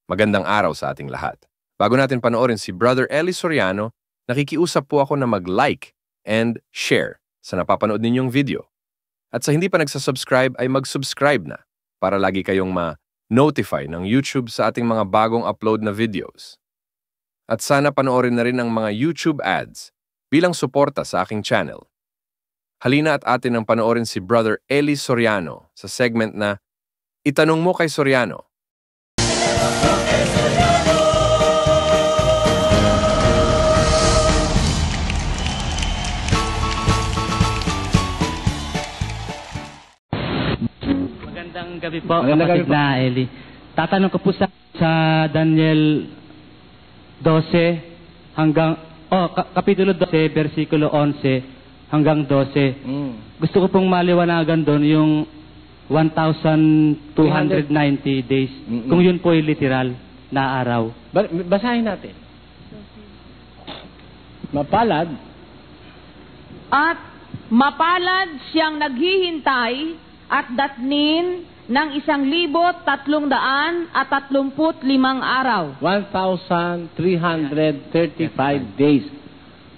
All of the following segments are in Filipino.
Magandang araw sa ating lahat. Bago natin panoorin si Brother Eli Soriano, nakikiusap po ako na mag-like and share sa napapanood ninyong video. At sa hindi pa nagsasubscribe ay mag-subscribe na para lagi kayong ma-notify ng YouTube sa ating mga bagong upload na videos. At sana panoorin na rin ang mga YouTube ads bilang suporta sa aking channel. Halina at atin ang panoorin si Brother Eli Soriano sa segment na Itanong Mo Kay Soriano. Magandang gabi po, kapatid na Eli. Tatanong ko po sa Daniel 12 hanggang, Kapitulo 12, versikulo 11 hanggang 12. Gusto ko pong maliwanagan doon yung 1,290 days. Kung yun po yung literal na araw. Basahin natin. Mapalad. At mapalad siyang naghihintay at datnin ng 1,335 araw. 1,335 days.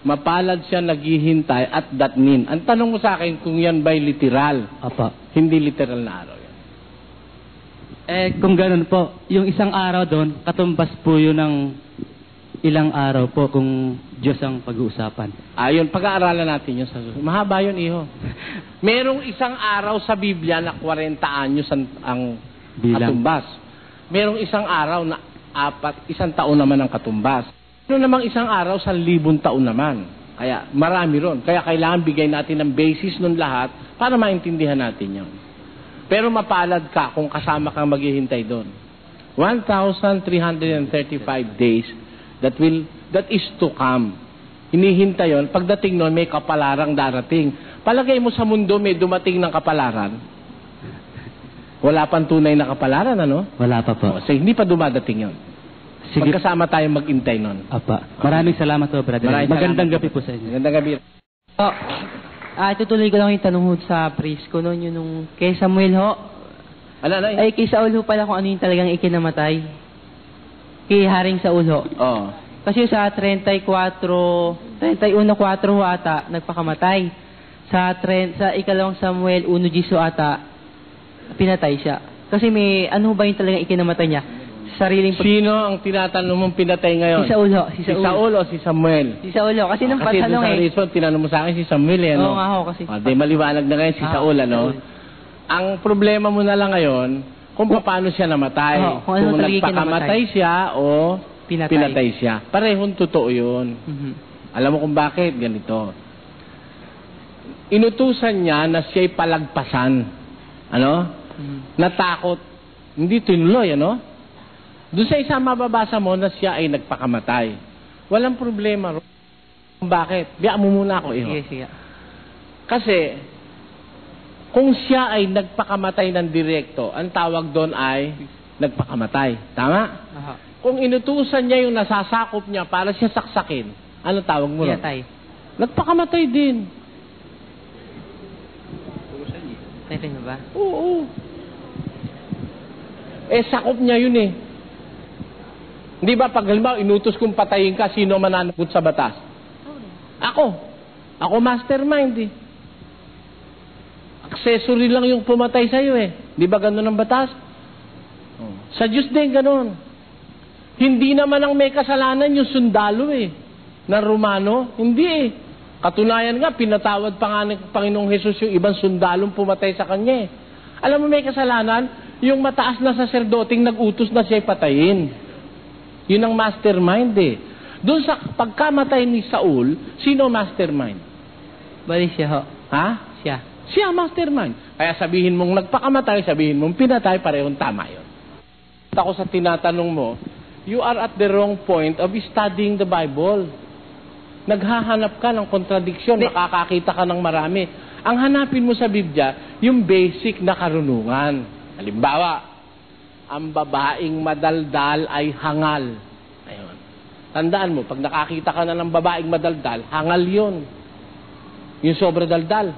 Mapalad siya naghihintay at datnin. Ang tanong mo sa akin kung yan ba'y literal. Apa. Hindi literal na araw yan. Kung ganun po, yung isang araw doon, katumbas po yun ng ilang araw po kung Diyos ang pag-uusapan. Ayun, pag-aaralan natin yun sa susunod. Mahaba yun, iho. Merong isang araw sa Biblia na 40 anyos ang katumbas. Merong isang araw na 1 taon naman ang katumbas. Meron namang isang araw sa 1,000 taon naman. Kaya marami ron. Kaya kailangan bigay natin ng basis nun lahat para maintindihan natin yun. Pero mapalad ka kung kasama kang maghihintay doon. 1,335 days that is to come. Hinihintay yun. Pagdating nun, may kapalarang darating. Palagay mo sa mundo may dumating ng kapalaran. Wala pang tunay na kapalaran, ano? Wala pa po. So, hindi pa dumadating yun. Sige. Magkasama tayong mag-intay nun. Apa. Maraming salamat po, brother. Magandang gabi po sa inyo. Magandang gabi. Tutuloy ko lang yung tanong ho sa priest ko noon, yung nung kay Samuel ho. Ay, kay Saul ho pala kung ano yung talagang ikinamatay. Kay Haring Saul ho. Oo. Kasi sa 31:4 ho ata, nagpakamatay. Sa ikalawang Samuel 1:10 ata, pinatay siya. Kasi may, ano ba yung talagang ikinamatay niya? Sino ang tinatanong mong pinatay ngayon? Si Saul ho. Si Saul o si Samuel? Si Saul ho. Kasi nung patanong Kasi sa tinanong mo sa akin si Samuel, ano? Oo nga ho, kasi. Di maliwanag na ngayon si Saul, ano? Ang problema mo na lang ngayon, kung paano siya namatay. Kung ano talaga nagpakamatay siya o pinatay siya. Parehong totoo yun. Alam mo kung bakit? Ganito. Inutusan niya na siya'y palagpasan. Ano? Natakot. Hindi tinuloy, ano? Doon sa isa mababasa mo na siya ay nagpakamatay. Walang problema. Bakit? Biya mo muna ako, iho. Sige. Kasi, kung siya ay nagpakamatay ng direkto, ang tawag doon ay nagpakamatay. Tama? Aha. Kung inutusan niya yung nasasakop niya para siya saksakin, anong tawag mo? Pinatay. Nagpakamatay din. Pwede na ba? Oo. Sakop niya yun eh. Hindi ba pag halimbawa inutos kong patayin ka, sino mananagot sa batas? Ako. Ako mastermind eh. Accessory lang yung pumatay sa'yo eh. Di ba ganun ang batas? Sa Diyos din ganun. Hindi naman ang may kasalanan yung sundalo eh. Na Romano. Hindi eh. Katunayan nga, pinatawad pa nga ng Panginoong Hesus yung ibang sundalong pumatay sa kanya eh. Alam mo may kasalanan, yung mataas na saserdoting nag-utos na siya'y patayin. Yun ang mastermind eh. Doon sa pagkamatay ni Saul, sino mastermind? Bali siya ho. Ha? Siya. Siya mastermind. Kaya sabihin mong nagpakamatay, sabihin mong pinatay, parehong tama yun. Ako sa tinatanong mo, you are at the wrong point of studying the Bible. Naghahanap ka ng kontradiksyon, makakakita ka ng marami. Ang hanapin mo sa Biblia, yung basic na karunungan. Halimbawa, ang babaeng madaldal ay hangal. Ayun. Tandaan mo, pag nakakita ka na ng babaeng madaldal, hangal yun. Yung sobra daldal.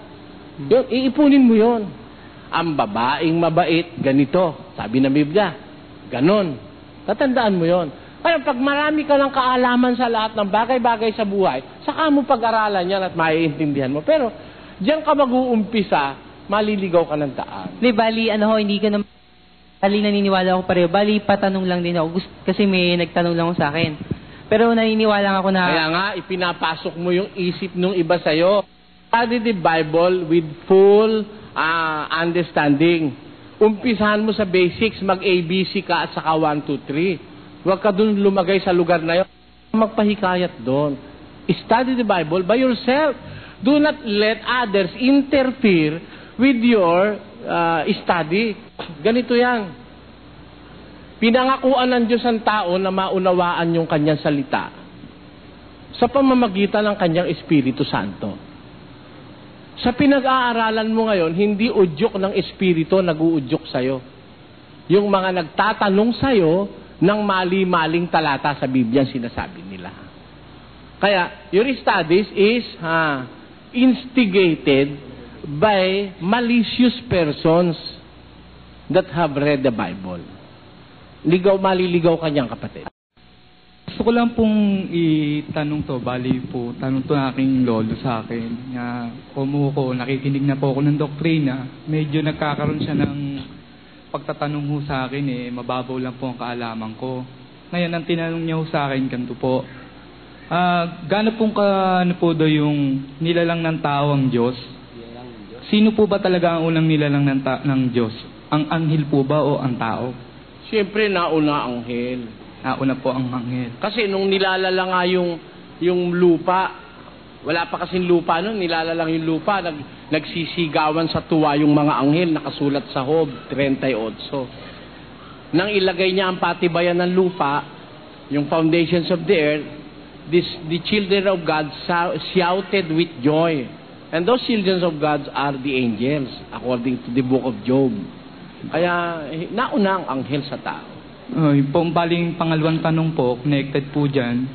Yun, iipunin mo yun. Ang babaeng mabait, ganito. Sabi ng Biblia, ganon. Tatandaan mo yon. Kaya pag marami ka ng kaalaman sa lahat ng bagay-bagay sa buhay, saka mo pag-aralan yan at maiintindihan mo. Pero, diyan ka mag-uumpisa, maliligaw ka ng daan. Di, bali, hindi ko naman, bali, naniniwala ako pareho. Bali, patanong lang din ako. Kasi may nagtanong lang ako sa akin. Pero naniniwala ako na... Kaya nga, ipinapasok mo yung isip ng iba sa'yo. Study the Bible with full understanding. Umpisahan mo sa basics, mag-ABC ka at saka 1, 2, 3. Huwag ka dun lumagay sa lugar na yun. Magpahikayat doon. Study the Bible by yourself. Do not let others interfere with your study. Ganito yan. Pinangakuan ng Diyos ang tao na maunawaan yung kanyang salita sa pamamagitan ng kanyang Espiritu Santo. Sa pinag-aaralan mo ngayon, hindi udyok ng Espiritu nag-uudyok sa'yo. Yung mga nagtatanong sa'yo ng mali-maling talata sa Biblia sinasabi nila. Kaya, your studies is instigated by malicious persons that have read the Bible. Maliligaw kanyang kapatid. Gusto ko lang pong itanong to, bali po, tanong to ng aking lolo sa akin. Nakikinig na po ako ng doktrina, medyo nagkakaroon siya ng pagtatanong ho sa akin, mababaw lang po ang kaalaman ko. Ngayon, ang tinanong niya ho sa akin, ganito po, gaano pong po do yung nilalang ng tao ang Diyos? Sino po ba talaga ang unang nilalang ng Diyos? Ang anghel po ba o ang tao? Siyempre, nauna ang anghel. Nauna po ang anghel. Kasi nung nilalala nga yung lupa, wala pa kasing lupa nun, nilalalang yung lupa, nagsisigawan sa tuwa yung mga anghel, nakasulat sa Job 38. Nang ilagay niya ang patibayan ng lupa, yung foundations of the earth, the children of God shouted with joy. And those children of God are the angels, according to the book of Job. Kaya, nauna ang anghel sa tao. Yung baling pangalawang tanong po, connected po dyan,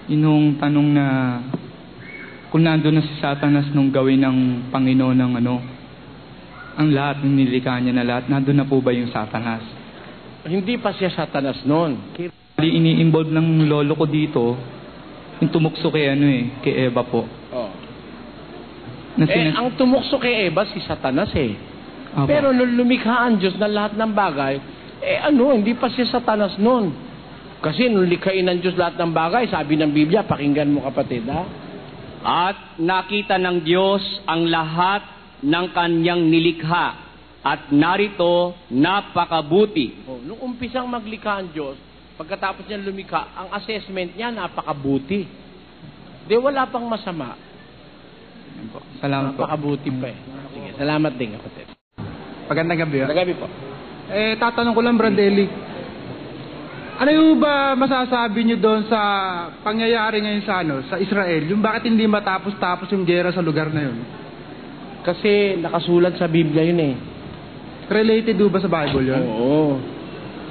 yung tanong na kung nandun na si Satanas nung gawin ng Panginoon ng ang lahat, ng nilikha niya na lahat, nandun na po ba yung Satanas? Hindi pa siya Satanas noon. Ini-involve ng lolo ko dito, yung tumukso kay kay Eva po. Oh. Ang tumukso kay Eva, si Satanas Opo. Pero nung lumikha ang Diyos ng lahat ng bagay, hindi pa siya Satanas noon. Kasi nung likhain ng Diyos lahat ng bagay, sabi ng Biblia, pakinggan mo kapatid At nakita ng Diyos ang lahat ng kanyang nilikha at narito napakabuti. Nung umpisang maglikha ang Diyos, pagkatapos niya lumikha, ang assessment niya napakabuti. Wala pang masama. Salamat po. Napakabuti pa Sige, salamat din kapatid. Magandang gabi. Magandang gabi po. Tatanong ko lang, Brad Eli. Ano yung ba masasabi niyo doon sa pangyayari ngayon sa Israel? Yung bakit hindi matapos-tapos yung gera sa lugar na yun? Kasi nakasulat sa Biblia yun Related ba sa Bible yun? Oo.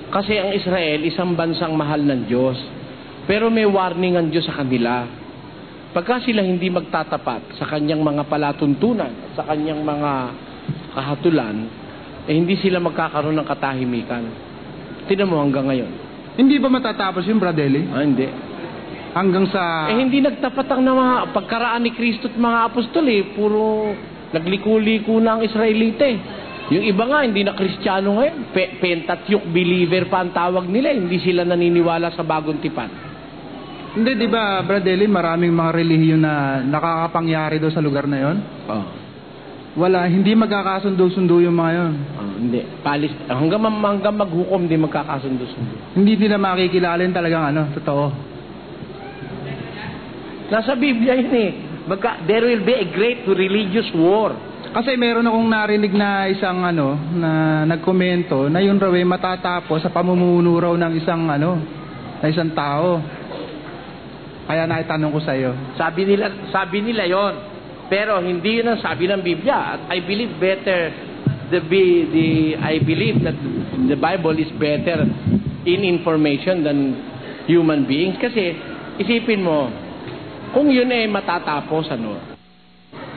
Kasi ang Israel, isang bansang mahal ng Diyos. Pero may warning ang Diyos sa kanila. Pagka sila hindi magtatapat sa kanyang mga palatuntunan, sa kanyang mga kahatulan, hindi sila magkakaroon ng katahimikan. Tingnan mo hanggang ngayon. Hindi ba matatapos yung Brad Eli? Hindi. Hanggang sa... hindi nagtapat ang mga pagkaraan ni Kristo at mga apostol puro nagliko-liko na ang Israelite. Yung iba nga, hindi na Kristiyano ngayon. Pentateuch believer pa ang tawag nila. Hindi sila naniniwala sa bagong tipan. Hindi, di ba, Brad Eli, maraming mga relihiyon na nakakapangyari doon sa lugar na yon? Wala, hindi magkakasundo-sundo yung mga yon. Hindi. Hanggang maghukom, hindi magkakasundo-sundo. Hindi nila makikilalin talagang totoo. Nasa Biblia yun there will be a great religious war. Kasi meron akong narinig na isang na nagkomento na yun raw matatapos sa pamumuno raw ng isang isang tao. Kaya naitanong ko sa iyo. Sabi nila yon. Pero hindi yun ang sabi ng Biblia. At I believe I believe that the Bible is better in information than human beings. Kasi isipin mo, kung yun matatapos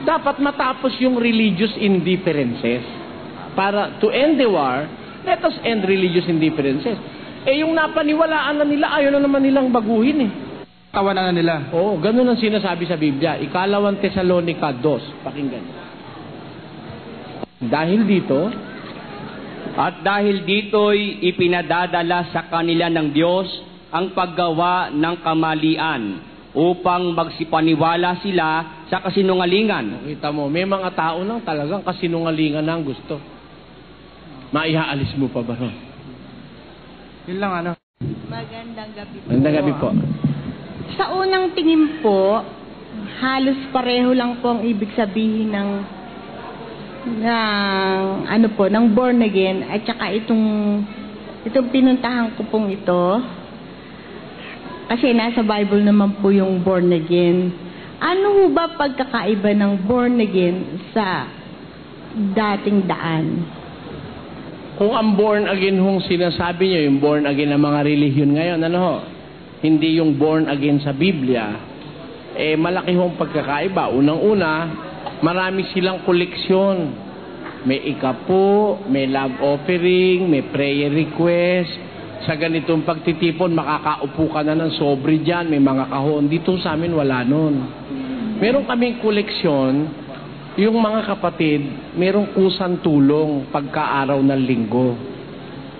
dapat matapos yung religious indifferences. Para to end the war, let us end religious indifferences. Eh yung napaniwalaan na nila, ayaw na naman nilang baguhin eh. Tawanan na nila. Oo, ganun ang sinasabi sa Biblia. Ikalawang Tesalonica 2. Pakinggan. Dahil dito, At dahil dito'y ipinadadala sa kanila ng Diyos ang paggawa ng kamalian upang magsipaniwala sila sa kasinungalingan. kita mo, may mga tao nang talagang kasinungalingan na ang gusto. Maihaalis mo pa ba ron? Yun lang ano. Magandang gabi po. Magandang gabi po. Sa unang tingin po, halos pareho lang po ang ibig sabihin ng born again at saka itong pinuntahan ko pong ito. Kasi nasa Bible naman po yung born again. Ano ho ba pagkakaiba ng born again sa dating daan? Kung ang born again hong sinasabi niyo, yung born again ng mga relihiyon ngayon, ano ho? Hindi yung born again sa Biblia, eh malaki hong pagkakaiba. Unang-una, marami silang koleksyon. May ikapo, may love offering, may prayer request. Sa ganitong pagtitipon, makakaupo ka na ng sobre dyan, may mga kahon. Dito sa amin, wala nun. Meron kaming koleksyon, yung mga kapatid, merong kusang tulong pagka-araw ng linggo.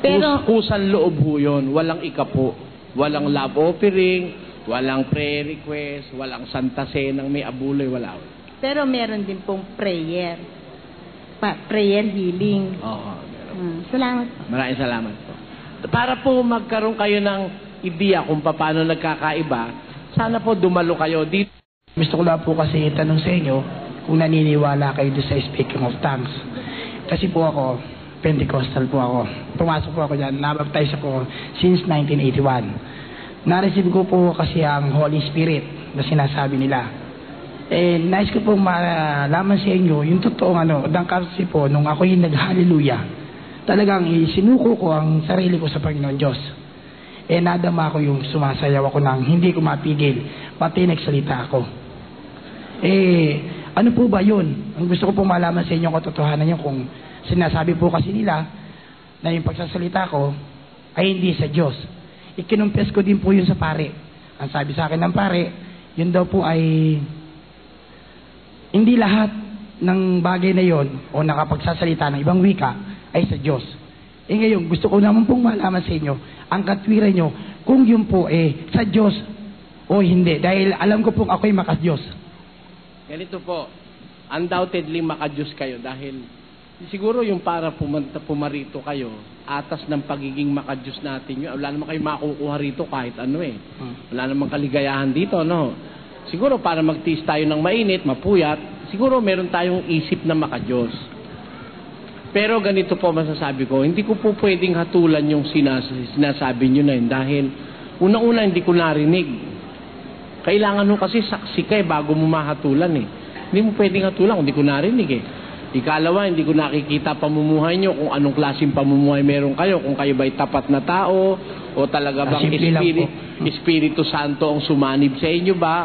Pero, Kusang loob ho yun, walang ikapo, walang love offering, walang prayer request, walang Santa Cenang may abuloy, wala. pero meron din pong prayer. Prayer healing. Oo. Salamat po. Maraming salamat po. Para po magkaroon kayo ng ideya kung paano nagkakaiba, sana po dumalo kayo dito. Gusto ko lang po kasi itanong sa inyo kung naniniwala kayo doon sa speaking of tongues. Kasi po ako, Pentecostal po ako. Pumasok po ako dyan, nabaptize ako since 1981. Na-receive ko po kasi ang Holy Spirit na sinasabi nila. Eh, nais ko pong malaman sa inyo yung totoong kasi po, nung ako yung nag-hallelujah, talagang isinuko ko ang sarili ko sa Panginoon Diyos. Eh, nadama ko yung sumasayaw ako nang hindi ko mapigil, pati nagsalita ako. Eh, ano po ba yun? Ang gusto ko pong malaman sa inyo katotohanan yun kung sinasabi po kasi nila na yung pagsasalita ko ay hindi sa Diyos. Ikinumpes ko din po yun sa pare. Ang sabi sa akin ng pare, yun daw po ay hindi lahat ng bagay na yon o nakapagsasalita ng ibang wika ay sa Diyos. Eh ngayon, gusto ko naman pong malaman sa inyo ang katwiran nyo kung yun po sa Diyos o hindi. Dahil alam ko pong ako'y maka-Diyos. Ganito po, undoubtedly maka-Diyos kayo dahil siguro yung para pumarito kayo, atas ng pagiging maka-Diyos natin yun. Wala naman kayo makukuha rito kahit ano eh. Wala naman kaligayahan dito, no? Siguro para magtiis tayo ng mainit, mapuyat, siguro meron tayong isip na maka-Diyos. Pero ganito po masasabi ko, hindi ko po pwedeng hatulan yung sinasabi nyo na yun dahil unang-una hindi ko narinig. Kailangan mo kasi saksi ka bago mo mahatulan eh. Hindi mo pwedeng hatulan kung hindi ko narinig eh. Ikalawa, hindi ko nakikita pamumuhay nyo kung anong klaseng pamumuhay meron kayo, kung kayo ba'y tapat na tao o talaga bang Espiritu Santo ang sumanib sa inyo ba?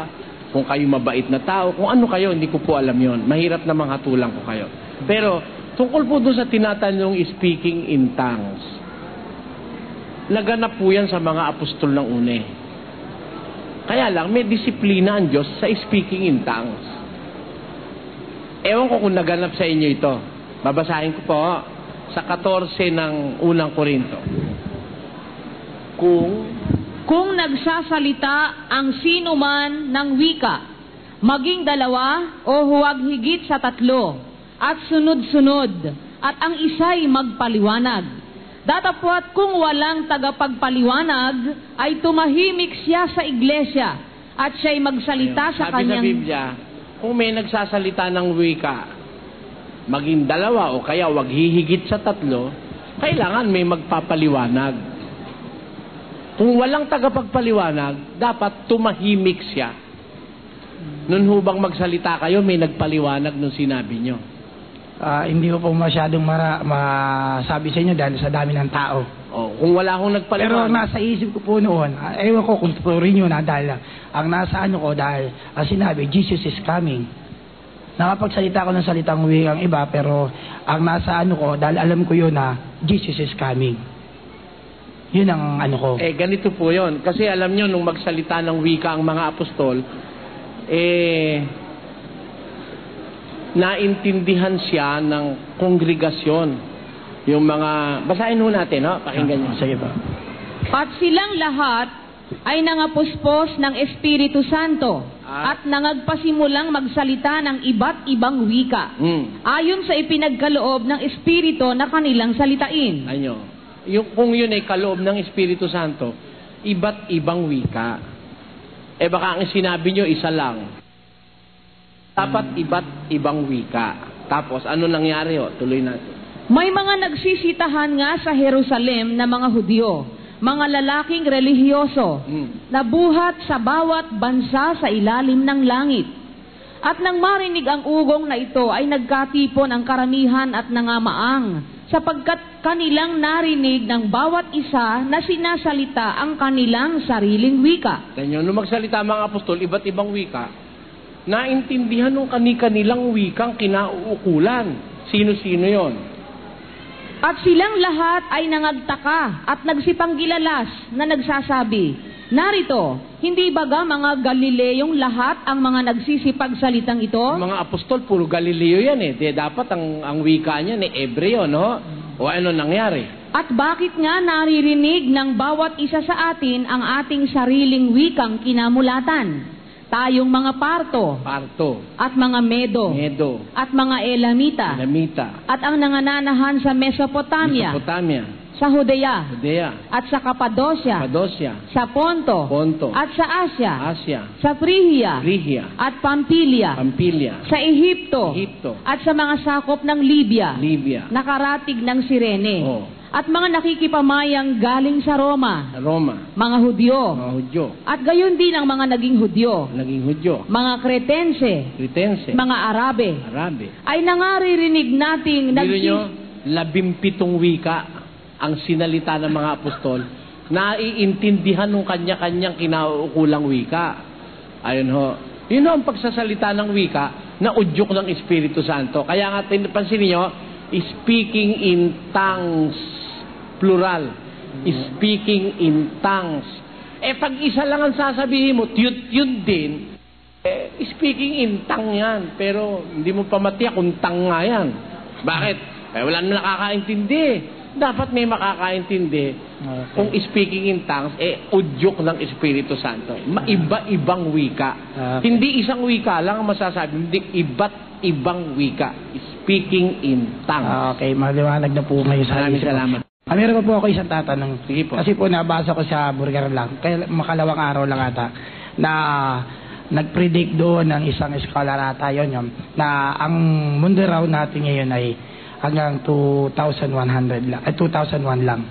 Kung kayo mabait na tao, kung ano kayo, hindi ko po alam yon. Mahirap namang hatulan ko kayo. Pero, tungkol po doon sa tinatanong speaking in tongues, laganap po yan sa mga apostol ng une. Kaya lang, may disiplina ang Diyos sa speaking in tongues. Ewan ko kung naganap sa inyo ito. Babasahin ko po sa 14 ng unang Korinto. Kung nagsasalita ang sino man ng wika, maging dalawa o huwag higit sa 3, at sunod-sunod, at ang isa'y magpaliwanag. Datapwat kung walang tagapagpaliwanag, ay tumahimik siya sa iglesia, at siya'y magsalita sa kanyang... Sabi sa Biblia, kung may nagsasalita ng wika, maging dalawa o kaya huwag hihigit sa 3, kailangan may magpapaliwanag. Kung walang tagapagpaliwanag, dapat tumahimik siya. Nun hubang magsalita kayo, may nagpaliwanag nung sinabi nyo. Hindi ko po masyadong masabi sa inyo dahil sa dami ng tao. Kung wala akong nagpaliwanag. Pero nasa isip ko po noon, ewan ko kung tuturin nyo na dahil ang nasa ko dahil ang sinabi, Jesus is coming. Nakapagsalita ko ng salitang wikang iba, pero ang nasa ko dahil alam ko yun na Jesus is coming. Yun ang ano ko. Ganito po yun. Kasi alam nyo, nung magsalita ng wika ang mga apostol, naintindihan siya ng kongregasyon. Yung mga, basahin ho natin, no? Pakinggan nyo. Sige pa. At silang lahat ay nangapuspos ng Espiritu Santo at nangagpasimulang magsalita ng iba't ibang wika. Ayon sa ipinagkaloob ng Espiritu na kanilang salitain. Ano? Kung yun ay kaloob ng Espiritu Santo, iba't ibang wika. Baka ang sinabi nyo, isa lang. Dapat iba't ibang wika. Tapos, ano nangyari? Tuloy natin. May mga nagsisitahan nga sa Jerusalem na mga Hudyo, mga lalaking relihiyoso, na buhat sa bawat bansa sa ilalim ng langit. At nang marinig ang ugong na ito, ay nagkatipon ang karamihan at nangamaang, sapagkat kanilang narinig ng bawat isa na sinasalita ang kanilang sariling wika. Ganyan, nung magsalita mga apostol, iba't ibang wika, naintindihan ng kanilang wikang kinauukulan. Sino-sino yon? At silang lahat ay nangagtaka at nagsipanggilalas na nagsasabi, narito, hindi baga mga Galileyong lahat ang mga nagsisipagsalitang ito? Mga apostol, puro Galileo yan dapat ang wika niya Hebreo, no? O ano nangyari? At bakit nga naririnig ng bawat isa sa atin ang ating sariling wikang kinamulatan? Tayong mga Parto, at mga Medo, at mga Elamita, at ang nangananahan sa Mesopotamia, sa Judea, at sa Kapadosia, sa Ponto, at sa Asia, sa Frigia, at Pampilia, sa Ehipto, at sa mga sakop ng Libya, nakaratig ng Sirene, at mga nakikipamayang galing sa Roma, mga Hudyo, at gayon din ang mga naging Hudyo, mga Cretense, mga Arabe, ay nangaririnig nating 17 wika ang sinalita ng mga apostol, naiintindihan ng kanya-kanyang kinauukulang wika. Ayun ho. Yun ho ang pagsasalita ng wika na udyok ng Espiritu Santo. Kaya nga, pansin niyo, speaking in tongues, plural. Speaking in tongues. Pag isa lang ang sasabihin mo, yun din, speaking in tongue yan. Pero hindi mo pa matiyak kung tongue nga yan. Bakit? Wala na nakakaintindi. Dapat may makakaintindi kung speaking in tongues, udyok ng Espiritu Santo. Iba-ibang wika. Hindi isang wika lang ang masasabi, hindi iba't ibang wika. Speaking in tongues. Okay, maliwanag na po ngayon sa Maraming salamat. Meron po ako isang tatanong. Sige po. Kasi po nabasa ko sa Burger lang, kaya makalawang araw lang ata, na nag-predict doon ng isang scholar ata yun, na ang mundo raw natin ngayon ay hanggang 2100 lang, 2001 lang.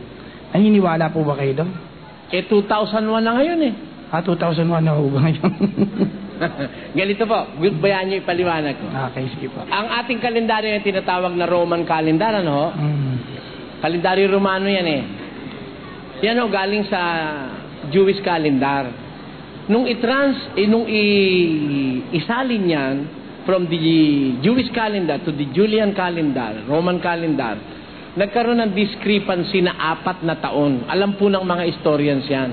Naniniwala po ba kayo doon? 2001 na ngayon 2001 na ho ba ngayon? Ganito po, bayan nyo ipaliwanag ko. Okay, sige po. Ang ating kalendaryo yung tinatawag na Roman calendar, ano? Kalendaryo Romano yan Yan galing sa Jewish calendar. Nung isalin yan from the Jewish calendar to the Julian calendar, Roman calendar, nagkaroon ng discrepancy na 4 na taon. Alam po ng mga historians yan.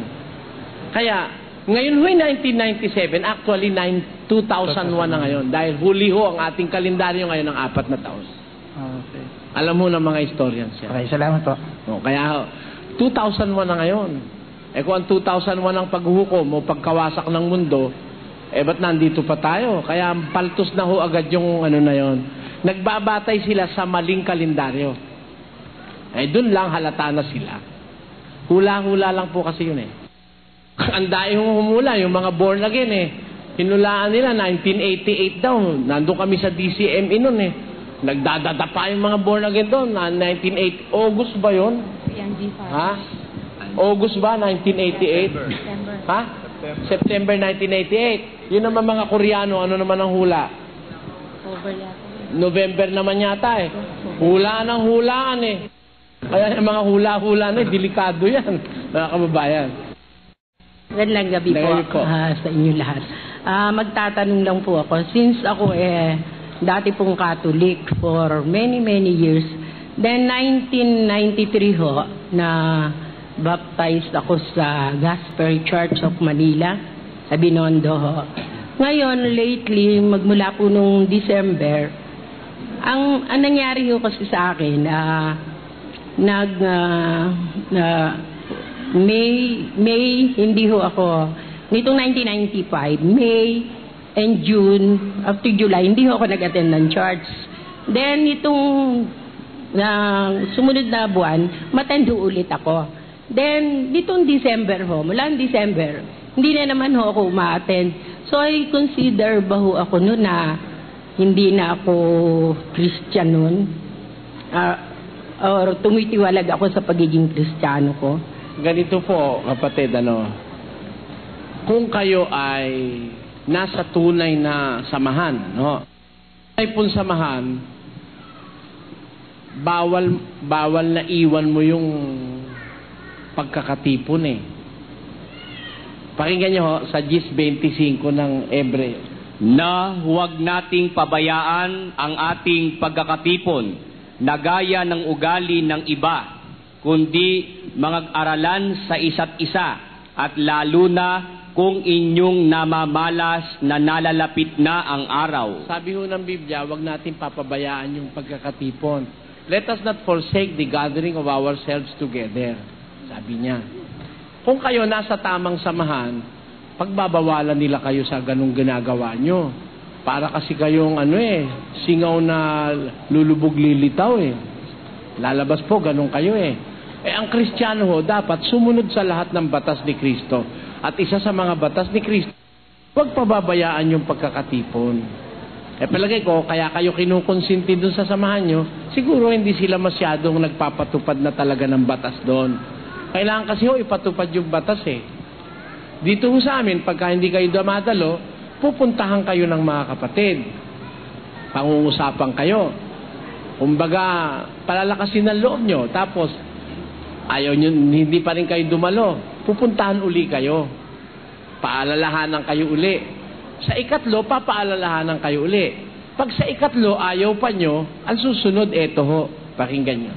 Kaya, ngayon 1997, actually 2001 na ngayon. Dahil huli ang ating kalendaryo ngayon ng 4 na taon. Okay. Alam mo ng mga historians yan. Okay, salamat po. Kaya 2001 na ngayon. Kung ang 2001 ang paghuhukom o pagkawasak ng mundo, ba't nandito pa tayo? Kaya paltos na ho agad yung na yon. Nagbabatay sila sa maling kalendaryo. Dun lang halata na sila. Hula-hula lang po kasi yun Ang dahil humula, yung mga born again Hinulaan nila, 1988 daw. Nandun kami sa DCME nun Nagdadada pa yung mga born again doon. 1980, August ba yun? Ha? August ba? 1988? September. Ha? September 1988. Yun naman mga Koreano, ano naman ang hula? October yata. November naman yata Hula ng hulaan Kaya yung mga hula-hula delikado yan. Mga kababayan. Magandang gabi po sa inyo lahat. Magtatanong lang po ako. Since ako dati pong Catholic for many years, then 1993 ho, na baptized ako sa Gospel Church of Manila, sa Binondo ho. Ngayon, lately, magmula po nung December, ang nangyari ho kasi sa akin, May, hindi ho ako, nitong 1995, May and June, after July, hindi ho ako nag-attend ng church. Then, itong sumunod na buwan, matendo ulit ako. Then, nitong December ho, mula December, hindi na naman ho ako ma-attend. So, I consider ba ho ako noon na hindi na ako Christian noon? Or tumitiwalag ako sa pagiging Kristiyano ko? Ganito po, kapatid, kung kayo ay nasa tunay na samahan, no? Ay pong samahan, bawal na iwan mo yung pagkakatipon eh. Pakinggan nyo ho, sa 10:25 ng Hebreo. Na huwag nating pabayaan ang ating pagkakatipon na gaya ng ugali ng iba, kundi mag-aralan sa isa't isa, at lalo na kung inyong namamalas na nalalapit na ang araw. Sabi ho ng Biblia, huwag natin papabayaan yung pagkakatipon. Let us not forsake the gathering of ourselves together. Sabi niya. Kung kayo nasa tamang samahan, pagbabawalan nila kayo sa ganung ginagawa nyo. Para kasi kayong singaw na lulubog lilitaw eh. Lalabas po, ganun kayo eh. Ang Kristiyano ho, dapat sumunod sa lahat ng batas ni Kristo. At isa sa mga batas ni Kristo, huwag pababayaan yung pagkakatipon. Palagay ko, kaya kayo kinukonsinti dun sa samahan nyo, siguro hindi sila masyadong nagpapatupad na talaga ng batas doon. Kailangan kasi ho, ipatupad yung batas eh. Dito ho sa amin, pagka hindi kayo dumadalo, pupuntahan kayo ng mga kapatid. Pangungusapan kayo. Kumbaga, palalakasin ang loob nyo. Tapos, ayaw nyo, hindi pa rin kayo dumalo. Pupuntahan uli kayo. Paalalahanan kayo uli. Sa ikatlo, papaalalahanan kayo uli. Pag sa ikatlo, ayaw pa nyo, ang susunod, eto ho. Pakinggan nyo.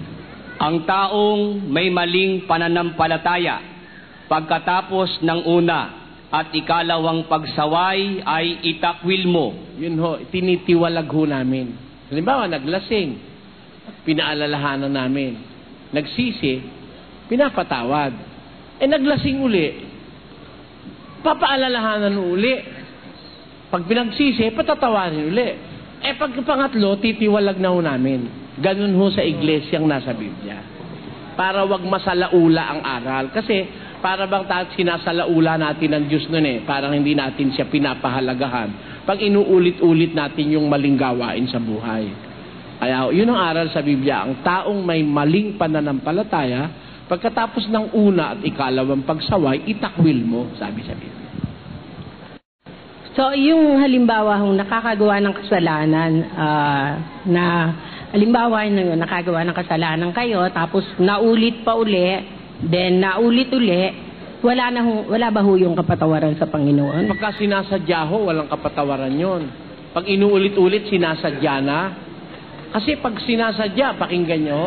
Ang taong may maling pananampalataya, pagkatapos ng una at ikalawang pagsaway ay itakwil mo. Yun ho, tinitiwalag ho namin. Halimbawa, naglasing, pinaalalahanan namin. Nagsisi, pinapatawad. Naglasing uli, papaalalahanan uli. Pag pinagsisi, patatawarin uli. Pag pangatlo, titiwalag na ho namin. Ganun ho sa iglesyang nasa Biblia. Para wag masalaula ang aral. Kasi, para bang sinasalaula natin ang Diyos nun eh. Parang hindi natin siya pinapahalagahan. Pag inuulit-ulit natin yung maling gawain sa buhay. Kaya, yun ang aral sa Biblia. Ang taong may maling pananampalataya, pagkatapos ng una at ikalawang pagsaway, itakwil mo, sabi sa Biblia. So, yung halimbawa kung nakakagawa ng kasalanan, halimbawa yun, nakagawa ng kasalanan kayo, tapos naulit pa uli, then naulit uli, wala ba ho yung kapatawaran sa Panginoon? Pagka sinasadya ho, walang kapatawaran yon. Pag inuulit-ulit, sinasadya na. Kasi pag sinasadya, pakinggan nyo,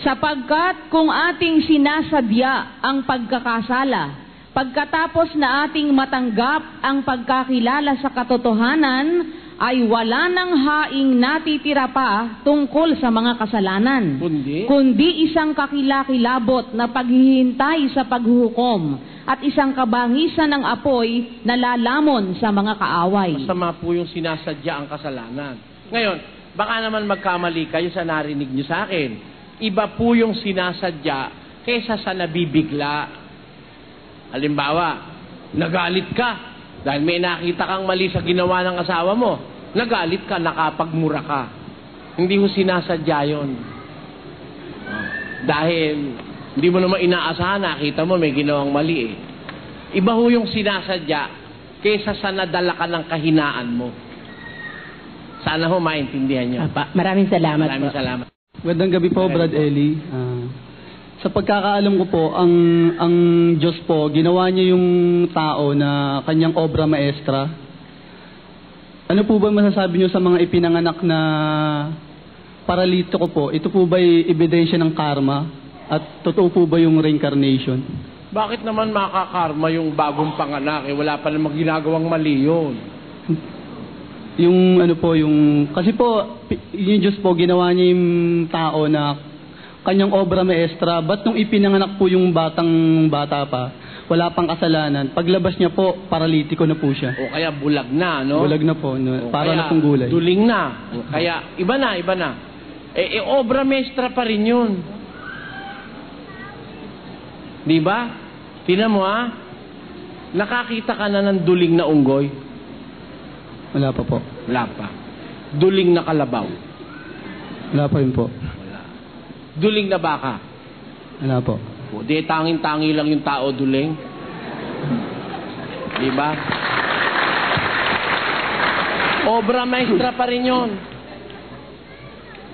sapagkat kung ating sinasadya ang pagkakasala, pagkatapos na ating matanggap ang pagkakilala sa katotohanan, ay wala nang haing natitira pa tungkol sa mga kasalanan, kundi isang kakilakilabot na paghihintay sa paghuhukom at isang kabangisan ng apoy na lalamon sa mga kaaway. Masama po yung sinasadya ang kasalanan. Ngayon, baka naman magkamali kayo sa narinig nyo sa akin. Iba po yung sinasadya kaysa sa nabibigla. Halimbawa, nagalit ka dahil may nakita kang mali sa ginawa ng asawa mo. Nagalit ka, nakapagmura ka. Hindi mo sinasadya yun. Dahil hindi mo naman inaasahan, nakita mo may ginawang mali eh. Iba ho yung sinasadya kaysa sa nadala ka ng kahinaan mo. Sana ho maintindihan nyo. Maraming salamat. Maraming salamat. Magandang gabi po, Brad Eli. Sa pagkakaalam ko po, ang Diyos po, ginawa niya yung tao na kanyang obra maestra. Ano po ba masasabi niyo sa mga ipinanganak na paralitiko po? Ito po ba'y ebidensya ng karma? At totoo po ba yung reincarnation? Bakit naman makakarma yung bagong panganak? Wala pa namang ginagawang mali yun. Yung ano po, yung... Kasi po, yung Diyos po, ginawa niya yung tao na kanyang obra maestra. Ba't nung ipinanganak po yung bata pa, wala pang kasalanan, paglabas niya po, paralitiko na po siya. O kaya bulag na, no? Bulag na po, no? Para na pong gulay. Duling na. Kaya, iba na. Obra maestra pa rin yun. Di ba? Tingnan mo, nakakita ka na ng duling na unggoy? Wala pa po. Wala pa. Duling na kalabaw? Wala pa rin po. Wala. Duling na baka? Wala po. Di tanging-tangi lang yung tao duling. Di ba? Obra maestra pa rin yun.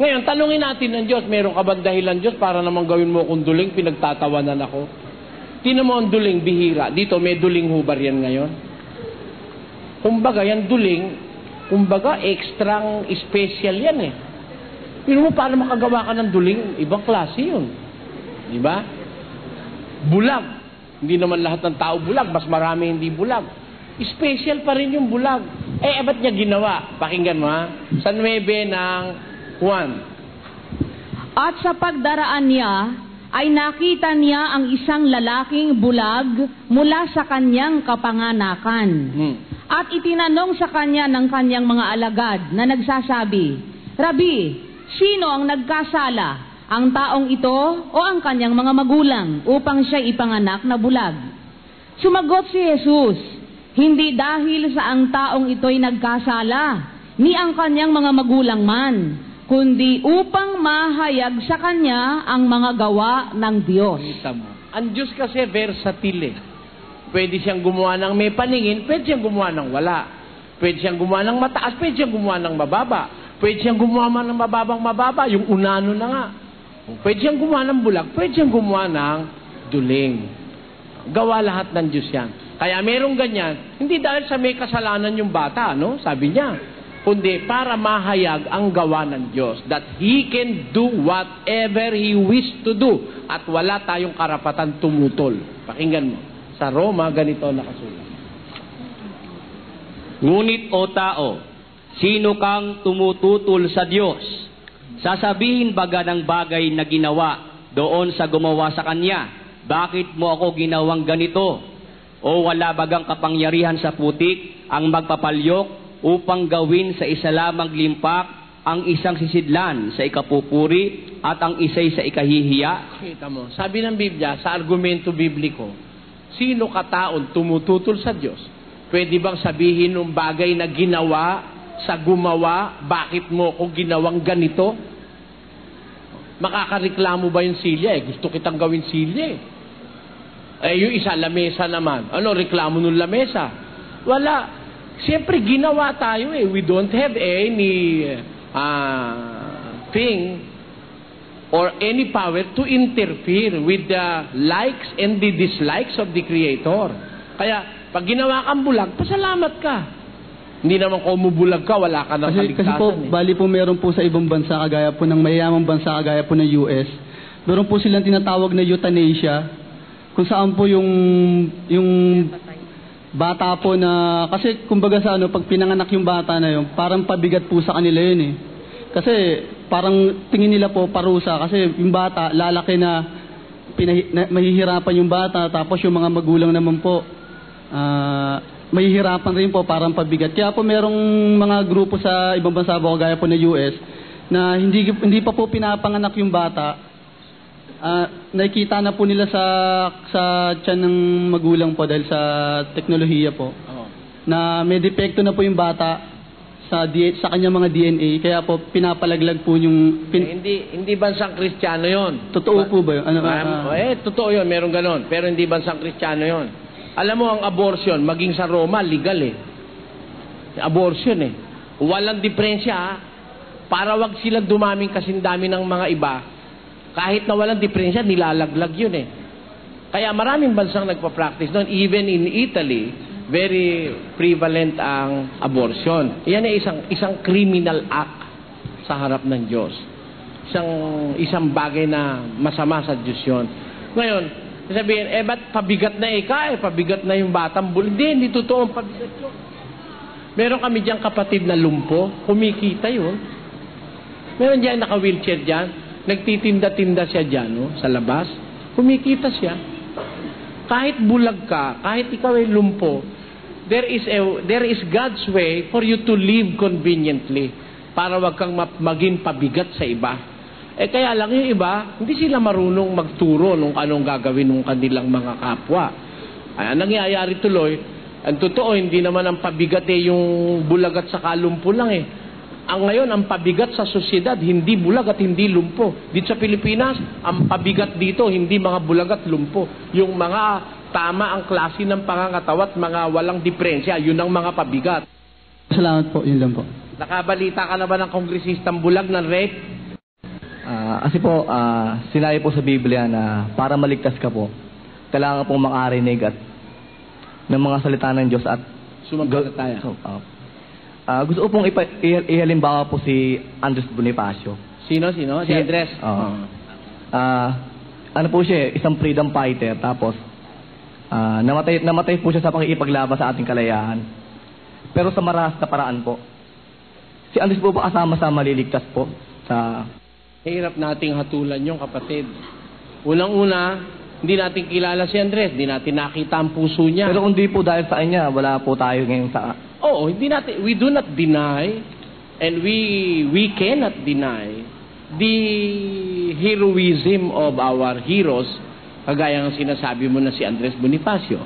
Ngayon, tanungin natin ng Diyos, meron ka bang dahilan Diyos para naman gawin mo kung duling, pinagtatawanan ako? Tinan mo ang duling, bihira. Dito, may duling hubar yan ngayon. Kumbaga, yan duling, extrang special yan eh. Pero mo, paano makagawa ka ng duling? Ibang klase yun. Di ba? Bulag. Hindi naman lahat ng tao bulag. Mas marami hindi bulag. Special pa rin yung bulag. Ba't niya ginawa? Pakinggan mo Sa 9 ng Juan. At sa pagdaraan niya, ay nakita niya ang isang lalaking bulag mula sa kanyang kapanganakan. At itinanong sa kanya ng kanyang mga alagad na nagsasabi, Rabi, sino ang nagkasala? Ang taong ito o ang kanyang mga magulang upang siya ipanganak na bulag? Sumagot si Jesus, hindi dahil sa ang taong ito'y nagkasala, ni ang kanyang mga magulang man, kundi upang mahayag sa kanya ang mga gawa ng Diyos. Ang Diyos kasi versatile. Pwede siyang gumawa ng may paningin, pwede siyang gumawa ng wala. Pwede siyang gumawa ng mataas, pwede siyang gumawa ng mababa. Pwede siyang gumawa ng mababa, yung unano na nga. Pwede siyang gumawa ng bulag, pwede siyang gumawa ng duling. Gawa lahat ng Diyos yan. Kaya merong ganyan, hindi dahil sa may kasalanan yung bata, no? Sabi niya, kundi para mahayag ang gawa ng Diyos, that He can do whatever He wish to do, at wala tayong karapatan tumutol. Pakinggan mo. Sa Roma, ganito nakasulat. Ngunit o tao, sino kang tumututol sa Diyos? Sasabihin baga ng bagay na ginawa doon sa gumawa sa Kanya, bakit mo ako ginawang ganito? O wala bagang kapangyarihan sa putik ang magpapalyok upang gawin sa isa lamang limpak ang isang sisidlan sa ikapupuri at ang isa'y sa ikahihiya? Kita mo, sabi ng Biblia, sa argumento bibliko, sino kataon tumututol sa Diyos? Pwede bang sabihin ng bagay na ginawa sa gumawa, bakit mo ko ginawang ganito? Makakareklamo ba yung silya? Gusto kitang gawin silya yung isa, lamesa naman. Ano, reklamo ng lamesa? Wala. Siyempre, ginawa tayo We don't have any thing or any power to interfere with the likes and the dislikes of the Creator. Kaya, pag ginawa kang bulag, pasalamat ka. Hindi naman kung umubulag ka, wala ka ng kaligtasan. Kasi po, bali po meron po sa ibang bansa, kagaya po ng mayamang bansa, kagaya po ng US, meron po silang tinatawag na euthanasia, kung saan po yung bata po na, kasi kumbaga sa pag pinanganak yung bata na yun, parang pabigat po sa kanila yun Kasi parang tingin nila po parusa, kasi yung bata, lalaki na mahihirapan yung bata, tapos yung mga magulang naman po, mahihirapan rin po, parang pabigat. Kaya po merong mga grupo sa ibang bansa po, gaya po na US, na hindi pa po pinapanganak yung bata. Nakikita na po nila sa tiyan ng magulang po dahil sa teknolohiya po. Na may depekto na po yung bata sa kanyang mga DNA, kaya po pinapalaglag po yung hindi bansang Kristiyano 'yon. Totoo po ba 'yun? Totoo 'yun, meron ganon, pero hindi bansang Kristiyano 'yon. Alam mo ang abortion, maging sa Roma legal Abortion Walang diferensya para wag sila dumaming kasing dami ng mga iba. Kahit na walang diferensya, nilalaglag yun Kaya maraming bansang nagpa-practice doon. Even in Italy, very prevalent ang abortion. Yan ay isang criminal act sa harap ng Diyos. isang bagay na masama sa Diyos yun. Ngayon, sabihin, ba't pabigat na pabigat na yung batang bulag? Hindi totoo ang pabigat yun. Meron kami diyang kapatid na lumpo, kumikita yun. Meron dyan naka-wheelchair dyan, nagtitinda-tinda siya dyan, no, sa labas, kumikita siya. Kahit bulag ka, kahit ikaw ay lumpo, there is God's way for you to live conveniently para wag kang maging pabigat sa iba. Kaya lang yung iba, hindi sila marunong magturo nung anong gagawin ng kanilang mga kapwa. Ay, nangyayari tuloy, ang totoo, hindi naman ang pabigat yung bulag at saka lumpo lang Ang ngayon, ang pabigat sa sosyedad, hindi bulag at hindi lumpo. Dito sa Pilipinas, ang pabigat dito, hindi mga bulag at lumpo. Yung mga tama ang klase ng pangangatawan at mga walang diferensya, yun ang mga pabigat. Salamat po, yun lang po. Nakabalita ka na ba ng kongresistang bulag ng rape? Kasi po, sinabi po sa Biblia na para maligtas ka po, kailangan pong makarinig at ng mga salita ng Diyos at sumampalataya. Gusto ko pong ihalimbawa po si Andres Bonifacio. Sino? Si Andres? Ano po siya, isang freedom fighter, tapos namatay po siya sa pakikipaglaban sa ating kalayaan. Pero sa marahas na paraan po. Si Andres po ba kasama sa maliligtas po? Hirap nating hatulan yung kapatid. Unang-una, hindi natin kilala si Andres, hindi natin nakita ang puso niya. Pero kung di po dahil sa kanya, wala po tayo ngayon sa... Oo, we do not deny and we cannot deny the heroism of our heroes, kagaya ng sinasabi mo na si Andres Bonifacio.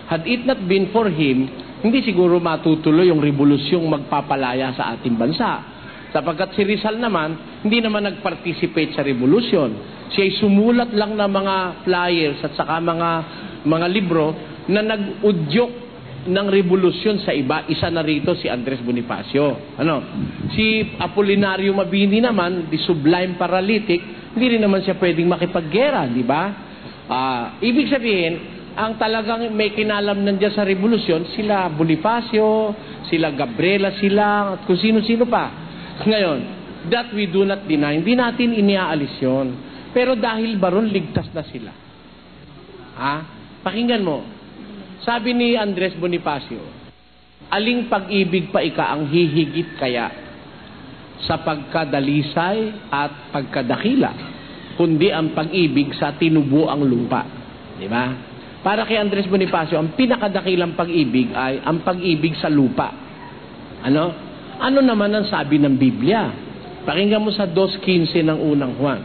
Had it not been for him, hindi siguro matutuloy yung revolusyong magpapalaya sa ating bansa. Sapagkat si Rizal naman, hindi naman nag-participate sa revolusyon. Siya'y sumulat lang ng mga flyers at saka mga libro na nag-udyok ng revolusyon sa iba. Isa na rito si Andres Bonifacio. Si Apolinario Mabini naman, the sublime paralytic, hindi rin naman siya pwedeng makipaggera, di ba? Ibig sabihin, ang talagang may kinalam nandiyan sa revolusyon, sila Bonifacio, sila Gabriela Silang, at kung sino-sino pa. Ngayon, that we do not deny, hindi natin iniaalis yun. Pero dahil baron, ligtas na sila. Pakinggan mo. Sabi ni Andres Bonifacio, aling pag-ibig pa ika ang hihigit kaya sa pagkadalisay at pagkadakila, kundi ang pag-ibig sa tinubo ang lupa. Di ba? Para kay Andres Bonifacio, ang pinakadakilang pag-ibig ay ang pag-ibig sa lupa. Ano naman ang sabi ng Biblia? Pakinggan mo sa 2:15 ng unang Juan.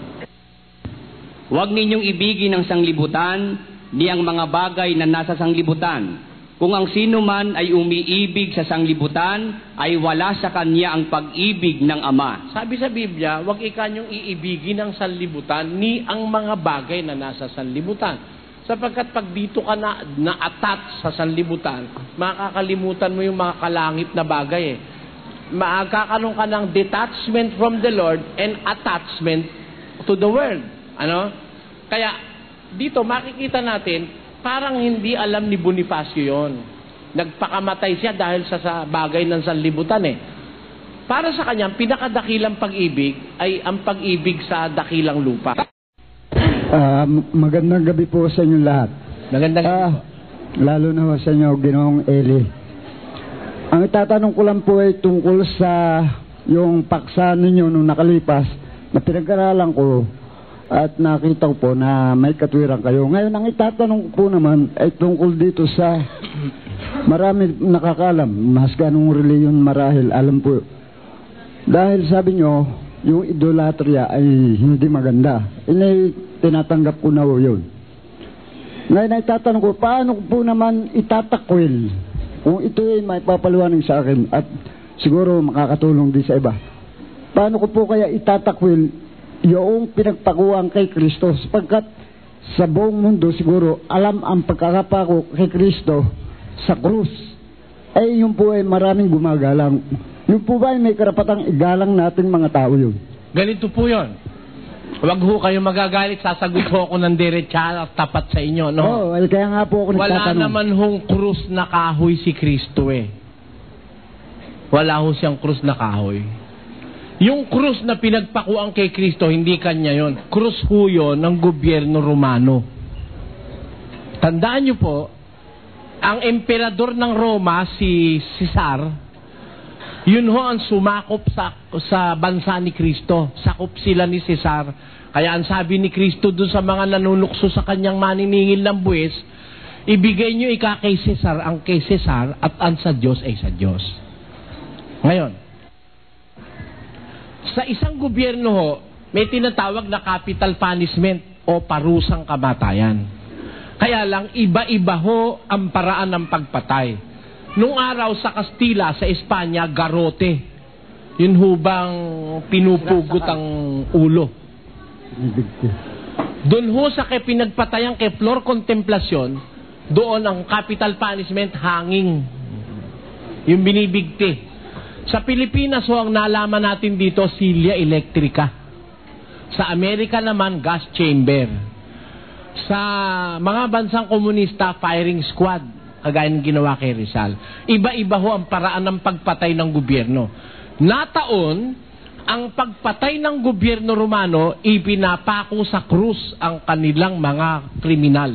Huwag ninyong ibigin ang sanglibutan, ni ang mga bagay na nasa sanglibutan. Kung ang sino man ay umiibig sa sanglibutan, ay wala sa kanya ang pag-ibig ng Ama. Sabi sa Biblia, huwag ikanyong iibigin ang sanlibutan, ni ang mga bagay na nasa sanlibutan. Sapagkat pag dito ka na-attach sa sanlibutan, makakalimutan mo yung mga kalangit na bagay Makakaroon ka ng detachment from the Lord and attachment to the world. Kaya, dito makikita natin, parang hindi alam ni Bonifacio yon. Nagpakamatay siya dahil sa bagay ng sanlibutan Para sa kanya, pinakadakilang pag-ibig ay ang pag-ibig sa dakilang lupa. Magandang gabi po sa inyo lahat. Magandang gabi po. Lalo na sa inyo, Ginoong Eli. Ang itatanong ko lang po ay tungkol sa yung paksa ninyo nung nakalipas na pinag-aralan ko at nakita ko po na may katwiran kayo. Ngayon, ang itatanong ko po naman ay tungkol dito sa marami nakakalam, mas ganong reliyon marahil, alam po. Dahil sabi nyo, yung idolatria ay hindi maganda. Tinatanggap ko na po yun. Ngayon, itatanong ko, paano ko po naman itatakwil kung ito ay may papaliwanag sa akin at siguro makakatulong din sa iba. Paano ko po kaya itatakwil yung pinagpakuwang kay Kristo? Sapagkat sa buong mundo siguro alam ang pagkakapako kay Kristo sa krus. Yun po ay maraming gumagalang. Yun po ba ay may karapatang igalang natin mga tao yun? Ganito po yun. Huwag ho kayo magagalit, sasagot ho ako ng diretsa at tapat sa inyo, no? Kaya nga po ako nagtatanong. Wala naman hong krus na kahoy si Kristo Wala ho siyang krus na kahoy. Yung krus na pinagpakuan kay Kristo, hindi kanya yon. Krus ho yun ng gobyerno Romano. Tandaan nyo po, ang emperador ng Roma, si Caesar, yun ho ang sumakop sa bansa ni Kristo. Sakop sila ni Caesar. Kaya ang sabi ni Kristo doon sa mga nanunukso sa kanyang maniningil ng buwis, ibigay nyo kay Caesar ang kay Caesar at ang sa Diyos ay sa Diyos. Ngayon, sa isang gobyerno ho, may tinatawag na capital punishment o parusang kamatayan. Kaya lang, iba-iba ho ang paraan ng pagpatay. Nung araw sa Kastila, sa Espanya, garote. Yun ho bang pinupugot ang ulo. Doon ho sa pinagpatayan kay Flor Contemplacion, doon ang capital punishment, hanging. Yung binibigti. Sa Pilipinas ho, ang nalaman natin dito, silya elektrika. Sa Amerika naman, gas chamber. Sa mga bansang komunista, firing squad, kagaya ng ginawa kay Rizal. Iba-iba ho ang paraan ng pagpatay ng gobyerno. Nataon, ang pagpatay ng gobyerno Romano, ipinapako sa krus ang kanilang mga kriminal.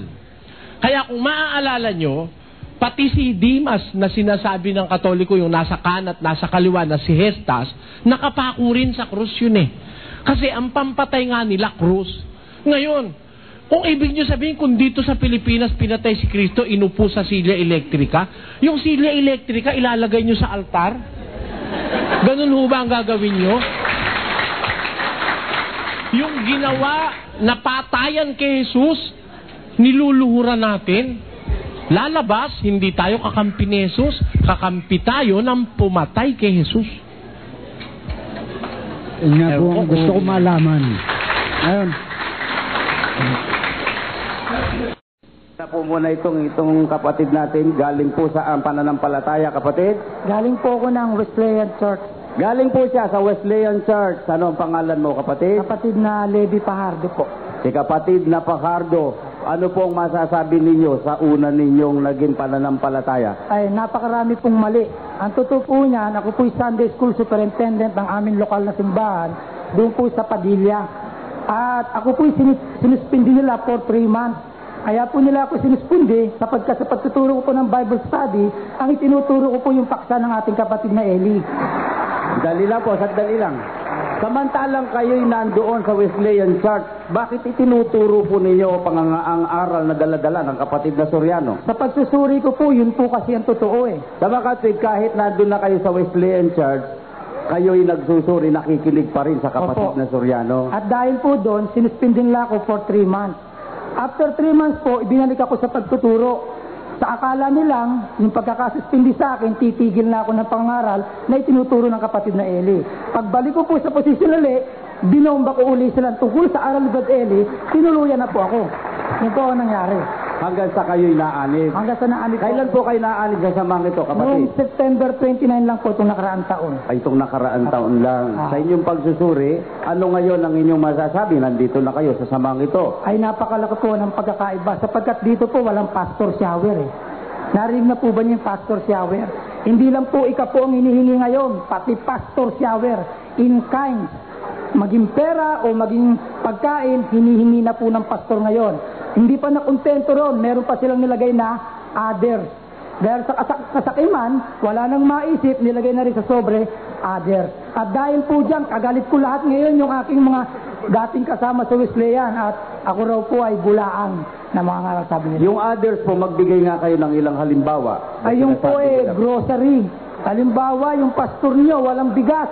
Kaya kung maaalala nyo, pati si Dimas na sinasabi ng Katoliko, yung nasa kanat, nasa kaliwa na si Hestas, nakapako rin sa krus yun eh. Kasi ang pampatay nga nila, krus. Ngayon, kung ibig nyo sabihin, kung dito sa Pilipinas pinatay si Kristo, inupo sa silya elektrika, yung silya elektrika ilalagay nyo sa altar? Ganun ho ba ang gagawin nyo? Yung ginawa na patayan kay Jesus, niluluhuran natin. Lalabas, hindi tayo kakampi ni Jesus, kakampi tayo ng pumatay kay Jesus. Nga po ang gusto ko malaman. Ayun. Na po muna itong kapatid natin, galing po sa pananampalataya, kapatid? Galing po ako ng Wesleyan Church. Galing po siya sa Wesleyan Church. Ano ang pangalan mo, kapatid? Kapatid na Levi Pajardo po. Si kapatid na Pajardo. Ano po ang masasabi ninyo sa una ninyong naging pananampalataya? Ay, napakarami pong mali. Ang totoo po niyan, ako po'y Sunday School Superintendent ng aming lokal na simbahan, doon po sa Padilla. At ako po'y sinuspindi nila for 3 months. Kaya po nila ako sinuspindi sapagkat sa pagtuturo ko po ng Bible study, ang itinuturo ko po yung paksa ng ating kapatid na Eli. Dali lang po, sandali lang. Samantalang kayo'y nandoon sa Wesleyan Church, bakit itinuturo po ninyo ang aral na dala-dala ng kapatid na Soriano? Sa pagsusuri ko po, yun po kasi ang totoo eh. Sa makatwid, kahit nandun na kayo sa Wesleyan Church, kayo'y nagsusuri, nakikinig pa rin sa kapatid na Soriano. At dahil po doon, sinuspindin lang ako for 3 months. After 3 months po, ibinalik ako sa pagtuturo. Sa akala nilang, yung pagkakasuspindi sa akin, titigil na ako ng pangaral na itinuturo ng kapatid na Eli. Pagbalik ko po sa posisyon ulit, binomba ko uli silang tungkol sa aral ni Brad Eli, tinuluyan na po ako. Yun po ang nangyari. Hanggang sa kayo'y naanib. Hanggang sa naanib. Kailan po kayo naanib sa samang ito, kapatid? Noong September 29 lang po itong nakaraang taon. Ay, itong nakaraang taon lang. Sa inyong pagsusuri, ano ngayon ang inyong masasabi? Nandito na kayo sa samang ito. Ay, napakalaki po ng pagkakaiba. Sapagkat dito po walang pastor shower eh. Narinig na po ba niyo yung pastor shower? Hindi lang po ika po ang hinihingi ngayon, pati pastor shower in kind. Maging pera o maging pagkain, hinihingi na po ng pastor ngayon. Hindi pa nakontento ron, meron pa silang nilagay na others. Dahil sa kasakiman, wala nang maisip, nilagay na rin sa sobre, others. At dahil po dyan, kagalit ko lahat ngayon yung aking mga dating kasama sa Wesleyan at ako raw po ay bulaan na mga sabi nila. Yung others po, magbigay nga kayo ng ilang halimbawa. Ay yung po grocery. Halimbawa, yung pastor niyo, walang bigas.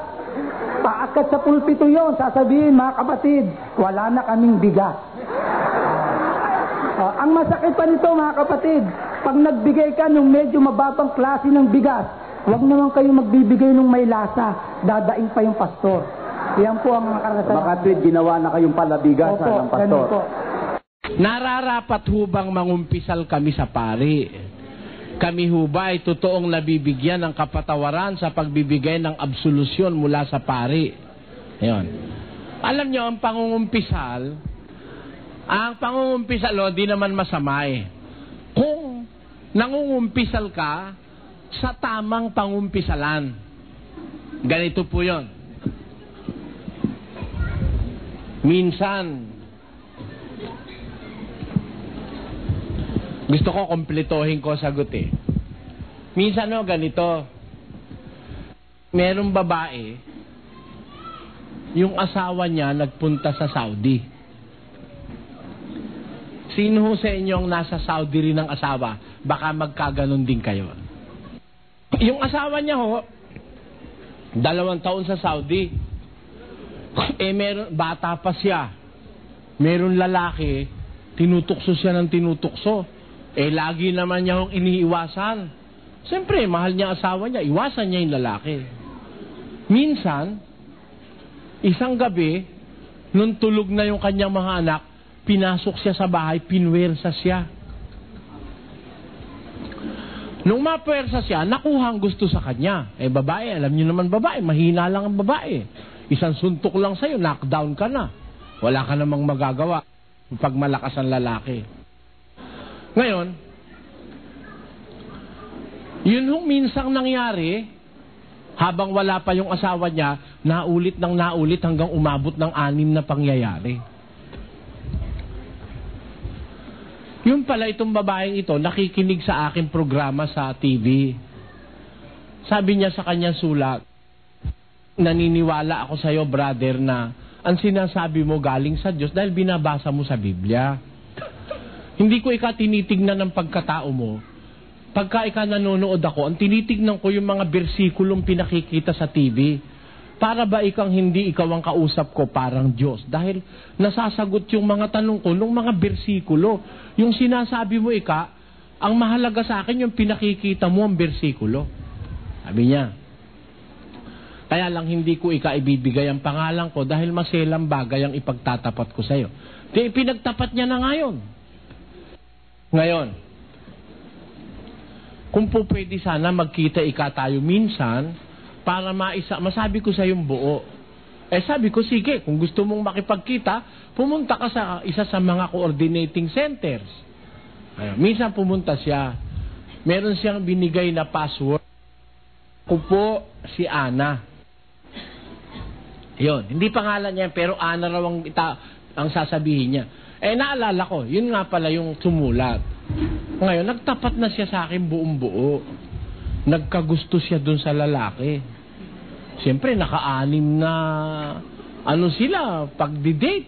Paakat sa pulpito yon, sasabihin, mga kapatid, wala na kaming bigas. Ang masakit pa nito, mga kapatid, pag nagbigay ka ng medyo mababang klase ng bigas, huwag naman kayo magbibigay ng may lasa, dadaing pa yung pastor. Yan po ang karanasan. Makatwid, ginawa na kayong palabigasan ng pastor. Po. Nararapat hubang mangumpisal kami sa pari? Kami hubay totoong nabibigyan ng kapatawaran sa pagbibigay ng absolusyon mula sa pari? Ayan. Alam nyo, ang pangungumpisal, di naman masama eh. Kung nangungumpisal ka sa tamang pangumpisalan, ganito po yon. Minsan, gusto ko kompletohin ko sagot eh. Minsan ganito, merong babae, yung asawa niya nagpunta sa Saudi. Sino sa inyong nasa Saudi rin ng asawa? Baka magkaganon din kayo. Yung asawa niya 2 taon sa Saudi. Meron, bata pa siya. Meron lalaki, tinutukso siya ng tinutukso. Lagi naman niya akong iniiwasan. Siyempre, mahal niya asawa niya, iwasan niya yung lalaki. Minsan, isang gabi, nung tulog na yung kanyang mga anak, pinasok siya sa bahay, pinwersa siya. Nung mapwersa siya, nakuha ang gusto sa kanya. Babae, alam niyo naman babae, mahina lang ang babae. Isang suntok lang sa'yo, knockdown ka na. Wala ka namang magagawa pag malakas ang lalaki. Ngayon, yun minsang nangyari, habang wala pa yung asawa niya, naulit hanggang umabot ng 6 na pangyayari. Yun pala itong babaeng ito, nakikinig sa aking programa sa TV. Sabi niya sa kanyang sulat, naniniwala ako sa iyo, brother, na ang sinasabi mo galing sa Diyos dahil binabasa mo sa Biblia. Hindi ko tinitignan ng pagkatao mo. Pagka nanonood ako, ang tinitignan ko yung mga bersikulong pinakikita sa TV. Para ba hindi ikaw ang kausap ko parang Diyos? Dahil nasasagot yung mga tanong ko ng mga bersikulo. Yung sinasabi mo ang mahalaga sa akin yung pinakikita mo ang bersikulo. Sabi niya. Kaya lang hindi ko ibibigay ang pangalan ko dahil maselang bagay ang ipagtatapat ko sa'yo. Pinagtapat niya na ngayon, kung po pwede sana magkita tayo minsan para masabi ko sa yung buo. Sabi ko, sige, kung gusto mong makipagkita, pumunta ka sa isa sa mga coordinating centers. Minsan pumunta siya. Meron siyang binigay na password. Ako po si Ana. Yun, hindi pangalan niya, pero Ana raw ang sasabihin niya. Naalala ko, yun nga pala yung sumulat. Ngayon, nagtapat na siya sa akin buong buo. Nagkagusto siya dun sa lalaki. Siyempre, naka-6 na sila, pagdi-date.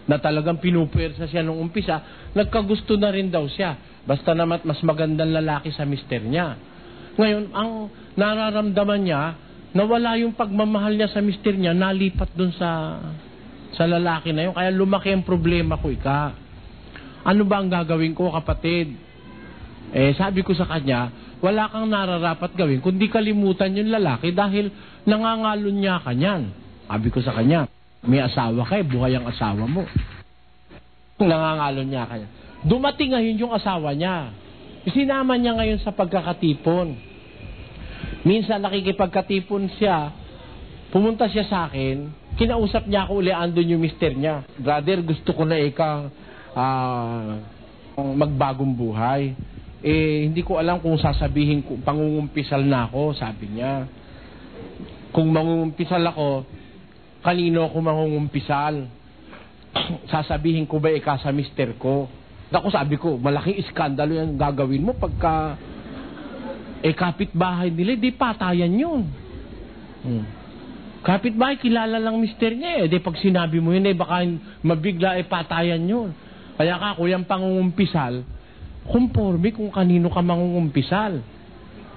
Na talagang pinupwersa siya nung umpisa. Nagkagusto na rin daw siya. Basta naman mas magandang lalaki sa mister niya. Ngayon, ang nararamdaman niya, nawala yung pagmamahal niya sa mister niya, nalipat dun sa lalaki na yun. Kaya lumaki ang problema ko, Ano ba ang gagawin ko, kapatid? Sabi ko sa kanya, wala kang nararapat gawin kundi kalimutan yung lalaki dahil nangangalon niya ka niyan. Sabi ko sa kanya, may asawa ka, buhay ang asawa mo. Nangangalon niya ka niyan. Dumating ngayon yung asawa niya. Sinama niya ngayon sa pagkakatipon. Minsan nakikipagkatipon siya, pumunta siya sa akin, kinausap niya ako uli, andun yung mister niya. Brother, gusto ko na magbagong buhay. Hindi ko alam kung sasabihin ko, pangungumpisal na ako, sabi niya. Kung mangungumpisal ako, kanino ako mangungumpisal? Sasabihin ko ba sa mister ko? Ako sabi ko, malaking iskandalo yan gagawin mo pagka kapitbahay nila, di patayan yun. Kapitbahay, kilala lang mister niya di pag sinabi mo yun, baka mabigla patayan yun. Kaya kuyang pangungumpisal, conforme kung kanino ka mangungumpisal.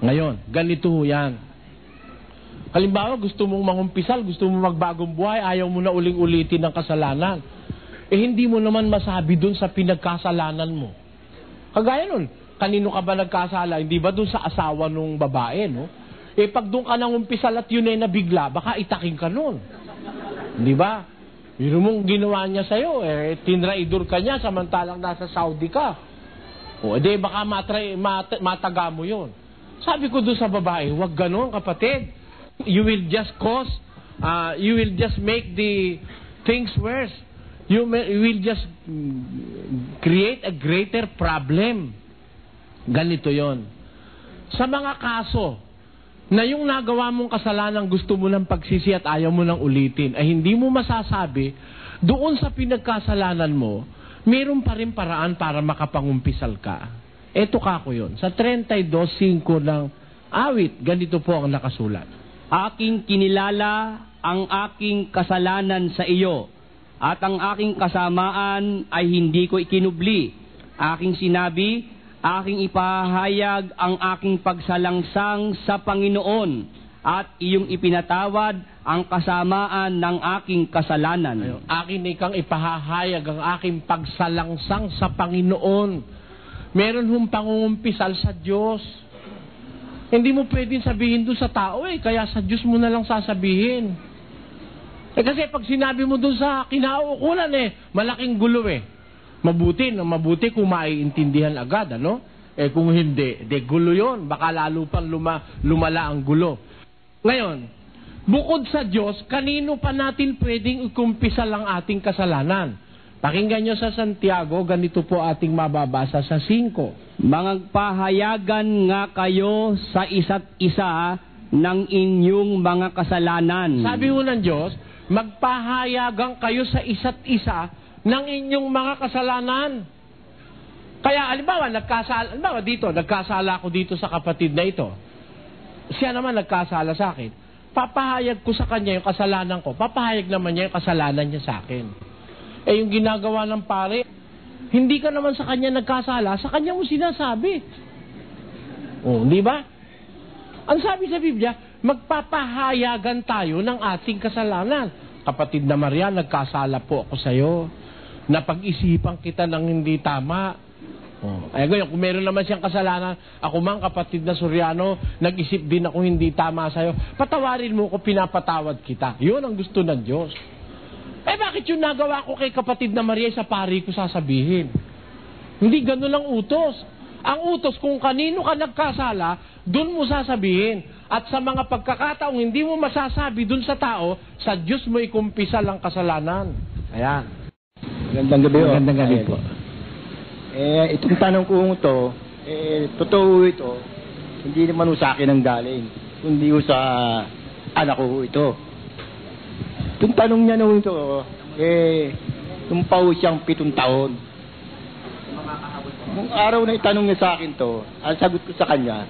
Ngayon, ganito yan. Halimbawa, gusto mong mangumpisal, gusto mong magbagong buhay, ayaw mo na uling-ulitin ng kasalanan. Hindi mo naman masabi dun sa pinagkasalanan mo. Kagaya nun, kanino ka ba nagkasala? Hindi ba dun sa asawa nung babae, no? Pag dun ka nangumpisal at yun ay nabigla, baka itaking ka nun. Hindi ba? Yun mong ginawa niya sa'yo, tinraidor ka niya samantalang nasa Saudi ka. Baka mataga mo yun. Sabi ko doon sa babae, huwag ganon, kapatid. You will just you will just make the things worse. You will just create a greater problem. Ganito yon. Sa mga kaso na yung nagawa mong kasalanan gusto mo ng pagsisi at ayaw mo nang ulitin, ay hindi mo masasabi doon sa pinagkasalanan mo, meron pa rin paraan para makapangumpisal ka. Eto kako yun. Sa 32:5 ng awit, ganito po ang nakasulat. Aking kinilala ang aking kasalanan sa iyo, at ang aking kasamaan ay hindi ko ikinubli. Aking sinabi, aking ipahayag ang aking pagsalangsang sa Panginoon, at iyong ipinatawad ang kasamaan ng aking kasalanan. Akin ikang ipahahayag ang aking pagsalangsang sa Panginoon. Meron hong pangungumpisal sa Diyos. Hindi mo pwedeng sabihin doon sa tao kaya sa Diyos mo na lang sasabihin. Kasi pag sinabi mo doon sa kinauukulan malaking gulo Mabuti kung maiintindihan agad, ano? Kung hindi, gulo yon. Baka lalo pang lumala ang gulo. Ngayon, bukod sa Diyos, kanino pa natin pwedeng ikumpisal ang ating kasalanan? Pakinggan nyo sa Santiago, ganito po ating mababasa sa 5. Magpahayagan nga kayo sa isa't isa ng inyong mga kasalanan. Sabi ho ng Diyos, magpahayagan kayo sa isa't isa ng inyong mga kasalanan. Kaya, halimbawa, nagkasala ako dito sa kapatid na ito. Siya naman nagkasala sa akin. Papahayag ko sa kanya yung kasalanan ko. Papahayag naman niya yung kasalanan niya sa akin. Yung ginagawa ng pare, hindi ka naman sa kanya nagkasala, sa kanya mo sinasabi. Di ba? Ang sabi sa Biblia, magpapahayagan tayo ng ating kasalanan. Kapatid na Maria, nagkasala po ako sa iyo. Napag-isipan kita ng hindi tama. Ngayon, kung meron naman siyang kasalanan, ako man, kapatid na Soriano, nag-isip din ako hindi tama sa'yo. Patawarin mo ko, pinapatawad kita. Yun ang gusto ng Diyos. Bakit yung nagawa ko kay kapatid na Maria sa pari ko sasabihin? Hindi ganun ang utos. Ang utos, kung kanino ka nagkasala, dun mo sasabihin. At sa mga pagkakataong hindi mo masasabi dun sa tao, sa Diyos mo ikumpisal ang kasalanan. Ayan. Magandang gabi. Magandang gabi po. Itong tanong ko ito, totoo ito, hindi naman sa akin ang galing, kundi sa anak ko ito. Itong tanong niya naman ito, nung pa siyang 7 taon. Nung araw na itanong niya sa akin to, ang sagot ko sa kanya,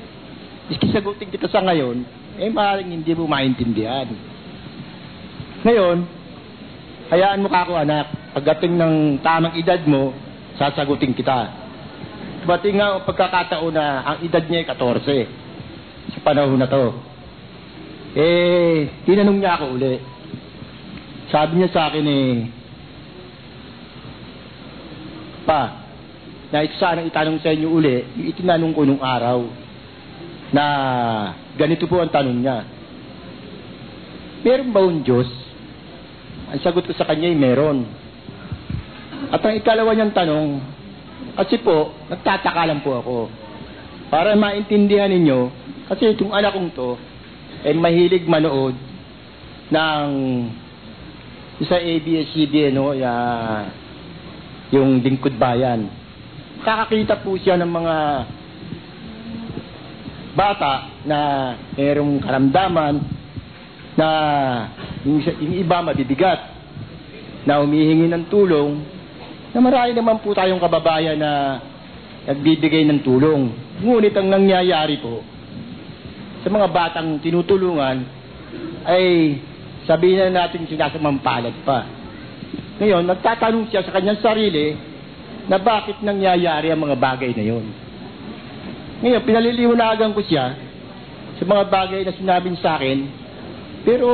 iskisagutin kita sa ngayon, maaaring hindi mo maintindihan. Ngayon, hayaan mo ka ako anak, pagdating ng tamang edad mo, sasagutin kita. Bati nga ang pagkakataon na ang edad niya ay 14 sa panahon na to. Tinanong niya ako uli. Sabi niya sa akin Pa, na ito sana itanong sa inyo uli, yung itinanong ko nung araw na ganito po ang tanong niya. Meron ba un Diyos? Ang sagot ko sa kanya ay meron. At ang ikalawa niyang tanong, kasi po, nagtataka lang po ako. Para maintindihan ninyo, kasi itong anak kong to, mahilig manood ng sa ABS-CBN, yung Lingkod Bayan. Kakakita po siya ng mga bata na mayroong karamdaman na yung iba mabibigat, na humihingi ng tulong, na marami naman po tayong kababayan na nagbibigay ng tulong. Ngunit ang nangyayari po sa mga batang tinutulungan ay sabihin na natin sinasamang palad pa. Ngayon, nagtatanong siya sa kanyang sarili na bakit nangyayari ang mga bagay na yon. Ngayon, pinaliliwanagan ko siya sa mga bagay na sinabi sa akin, pero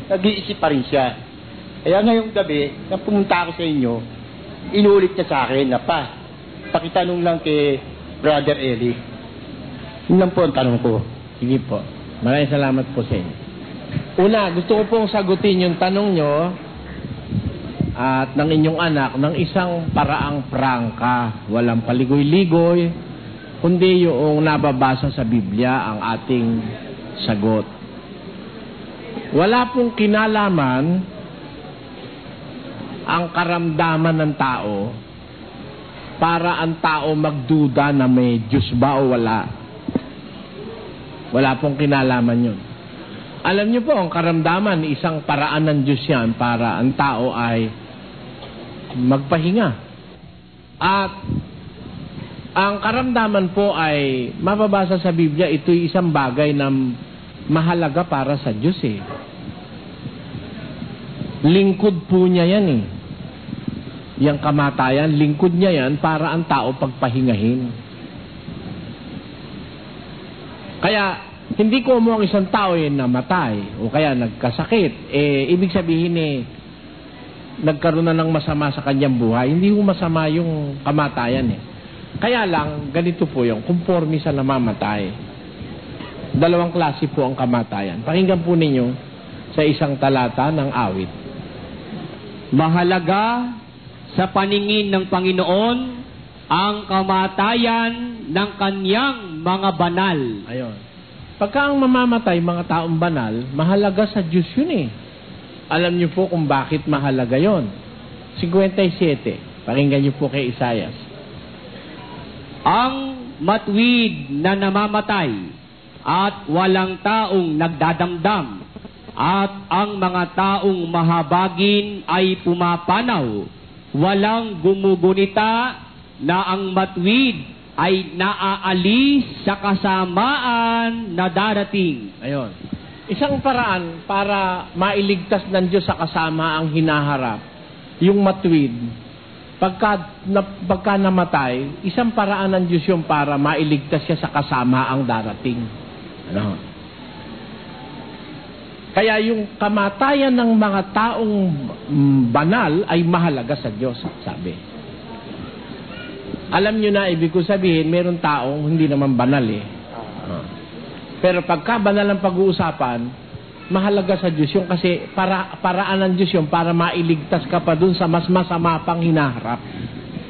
nag-iisip pa rin siya. Kaya ngayong gabi, nang pumunta ako sa inyo, inulit niya sa akin na pakitanong lang kay Brother Eli. Yun lang po ang tanong ko. Sige po. Maraming salamat po sa inyo. Una, gusto ko pong sagutin yung tanong nyo at ng inyong anak ng isang paraang prangka. Walang paligoy-ligoy, kundi yung nababasa sa Biblia ang ating sagot. Wala pong kinalaman ang karamdaman ng tao para ang tao magduda na may Diyos ba o wala. Wala pong kinalaman yun. Alam niyo po, ang karamdaman, isang paraan ng Diyos yan para ang tao ay magpahinga. At ang karamdaman po ay mababasa sa Biblia, ito'y isang bagay na mahalaga para sa Diyos eh. Lingkod po niya yan eh. Yang kamatayan, lingkod niya yan para ang tao pagpahingahin. Kaya, hindi ko mo ang isang tao namatay o kaya nagkasakit. Ibig sabihin nagkaroon na ng masama sa kanyang buhay. Hindi ko masama yung kamatayan eh. Kaya lang, ganito po yung conforme sa namamatay. Dalawang klase po ang kamatayan. Pakinggan po ninyo sa isang talata ng awit. Mahalaga sa paningin ng Panginoon ang kamatayan ng kanyang mga banal. Ayun. Pagka ang mamamatay, mga taong banal, mahalaga sa Diyos yun eh. Alam niyo po kung bakit mahalaga yon. 57. Pakinggan niyo po kay Isaias. Ang matwid na namamatay at walang taong nagdadamdam at ang mga taong mahabagin ay pumapanaw. Walang gumugunita na ang matwid ay naaalis sa kasamaan na darating. Ayun. Isang paraan para mailigtas ng Diyos sa kasama ang hinaharap, yung matwid, pagka namatay, isang paraan ng Diyos yung para mailigtas siya sa kasama ang darating. Ano? Kaya yung kamatayan ng mga taong banal ay mahalaga sa Diyos, sabi. Alam nyo na, ibig ko sabihin, meron taong hindi naman banal eh. Pero pagka banal ang pag-uusapan, mahalaga sa Diyos yung kasi paraan ng Diyos yung para mailigtas ka pa dun sa mas masama pang hinaharap.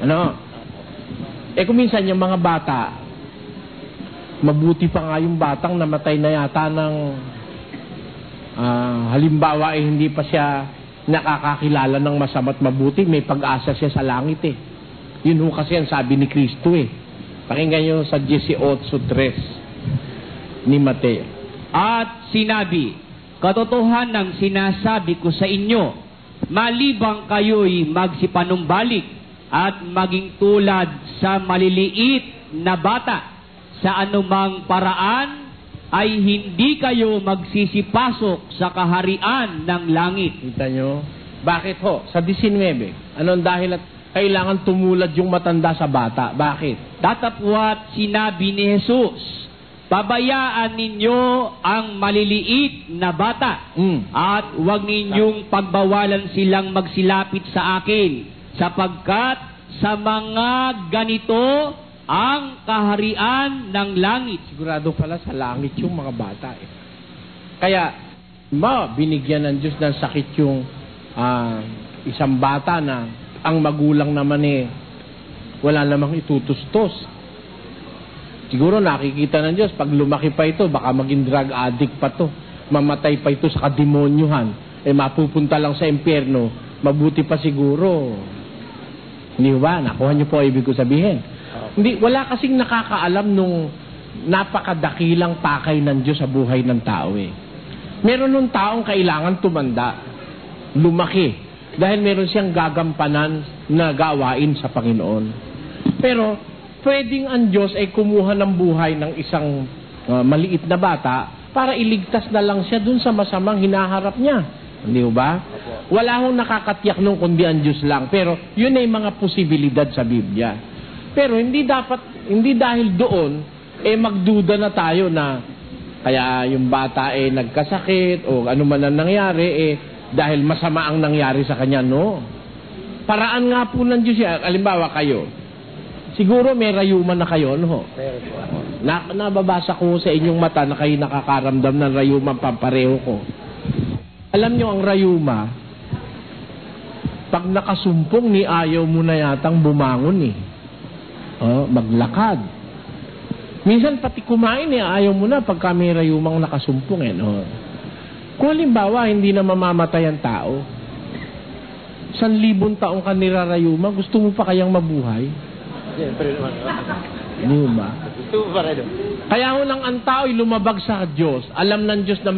Ano? Kung minsan yung mga bata, mabuti pa nga yung batang namatay na yata ng halimbawa hindi pa siya nakakakilala ng masama't mabuti, may pag-asa siya sa langit eh. Yun ho kasi ang sabi ni Kristo eh. Pakinggan nyo sa 18:3 ni Mateo. At sinabi, katotohanan sinasabi ko sa inyo, malibang kayo'y magsipanumbalik at maging tulad sa maliliit na bata, sa anumang paraan ay hindi kayo magsisipasok sa kaharian ng langit. Kita nyo? Bakit ho? Sa 19, anong dahil at kailangan tumulad yung matanda sa bata? Bakit? Datapwat sinabi ni Jesus, pabayaan ninyo ang maliliit na bata at huwag ninyong pagbawalan silang magsilapit sa akin, sapagkat sa mga ganito ang kaharian ng langit. Sigurado pala sa langit yung mga bata eh. Kaya, binigyan ng Diyos ng sakit yung isang bata na ang magulang naman wala namang itutustos. Siguro nakikita ng Diyos, pag lumaki pa ito, baka maging drug addict pa to. Mamatay pa ito sa kademonyuhan. Mapupunta lang sa impyerno. Mabuti pa siguro. Hindi ba? Nakuha niyo po ibig ko sabihin. Hindi, wala kasing nakakaalam nung napakadakilang pakay ng Diyos sa buhay ng tao eh. Meron nung taong kailangan tumanda, lumaki, dahil meron siyang gagampanan na gawain sa Panginoon. Pero, pwedeng ang Diyos ay kumuha ng buhay ng isang maliit na bata para iligtas na lang siya dun sa masamang hinaharap niya. Hindi ba? Wala hong nakakatiyak nung kundi ang Diyos lang. Pero, yun ay mga posibilidad sa Biblia. Pero, hindi dahil doon, magduda na tayo na kaya yung bata nagkasakit o ano man ang nangyari, dahil masama ang nangyari sa kanya, no? Paraan nga po ng Diyos yan. Halimbawa kayo, siguro may rayuman na kayo, no? Nababasa ko sa inyong mata na kayo nakakaramdam ng rayuman pampareho ko. Alam nyo, ang rayuma, pag nakasumpong ayaw mo na yatang bumangon eh. Maglakad. Minsan pati kumain ayaw mo na pagka may rayumang nakasumpong eh, no? Kung halimbawa, hindi na mamamatay ang tao, 1,000 taong ka nirarayuma, gusto mo pa kayang mabuhay? Siyempre naman. Hindi ba? Kaya ho lang ang tao'y lumabag sa Diyos. Alam ng Diyos na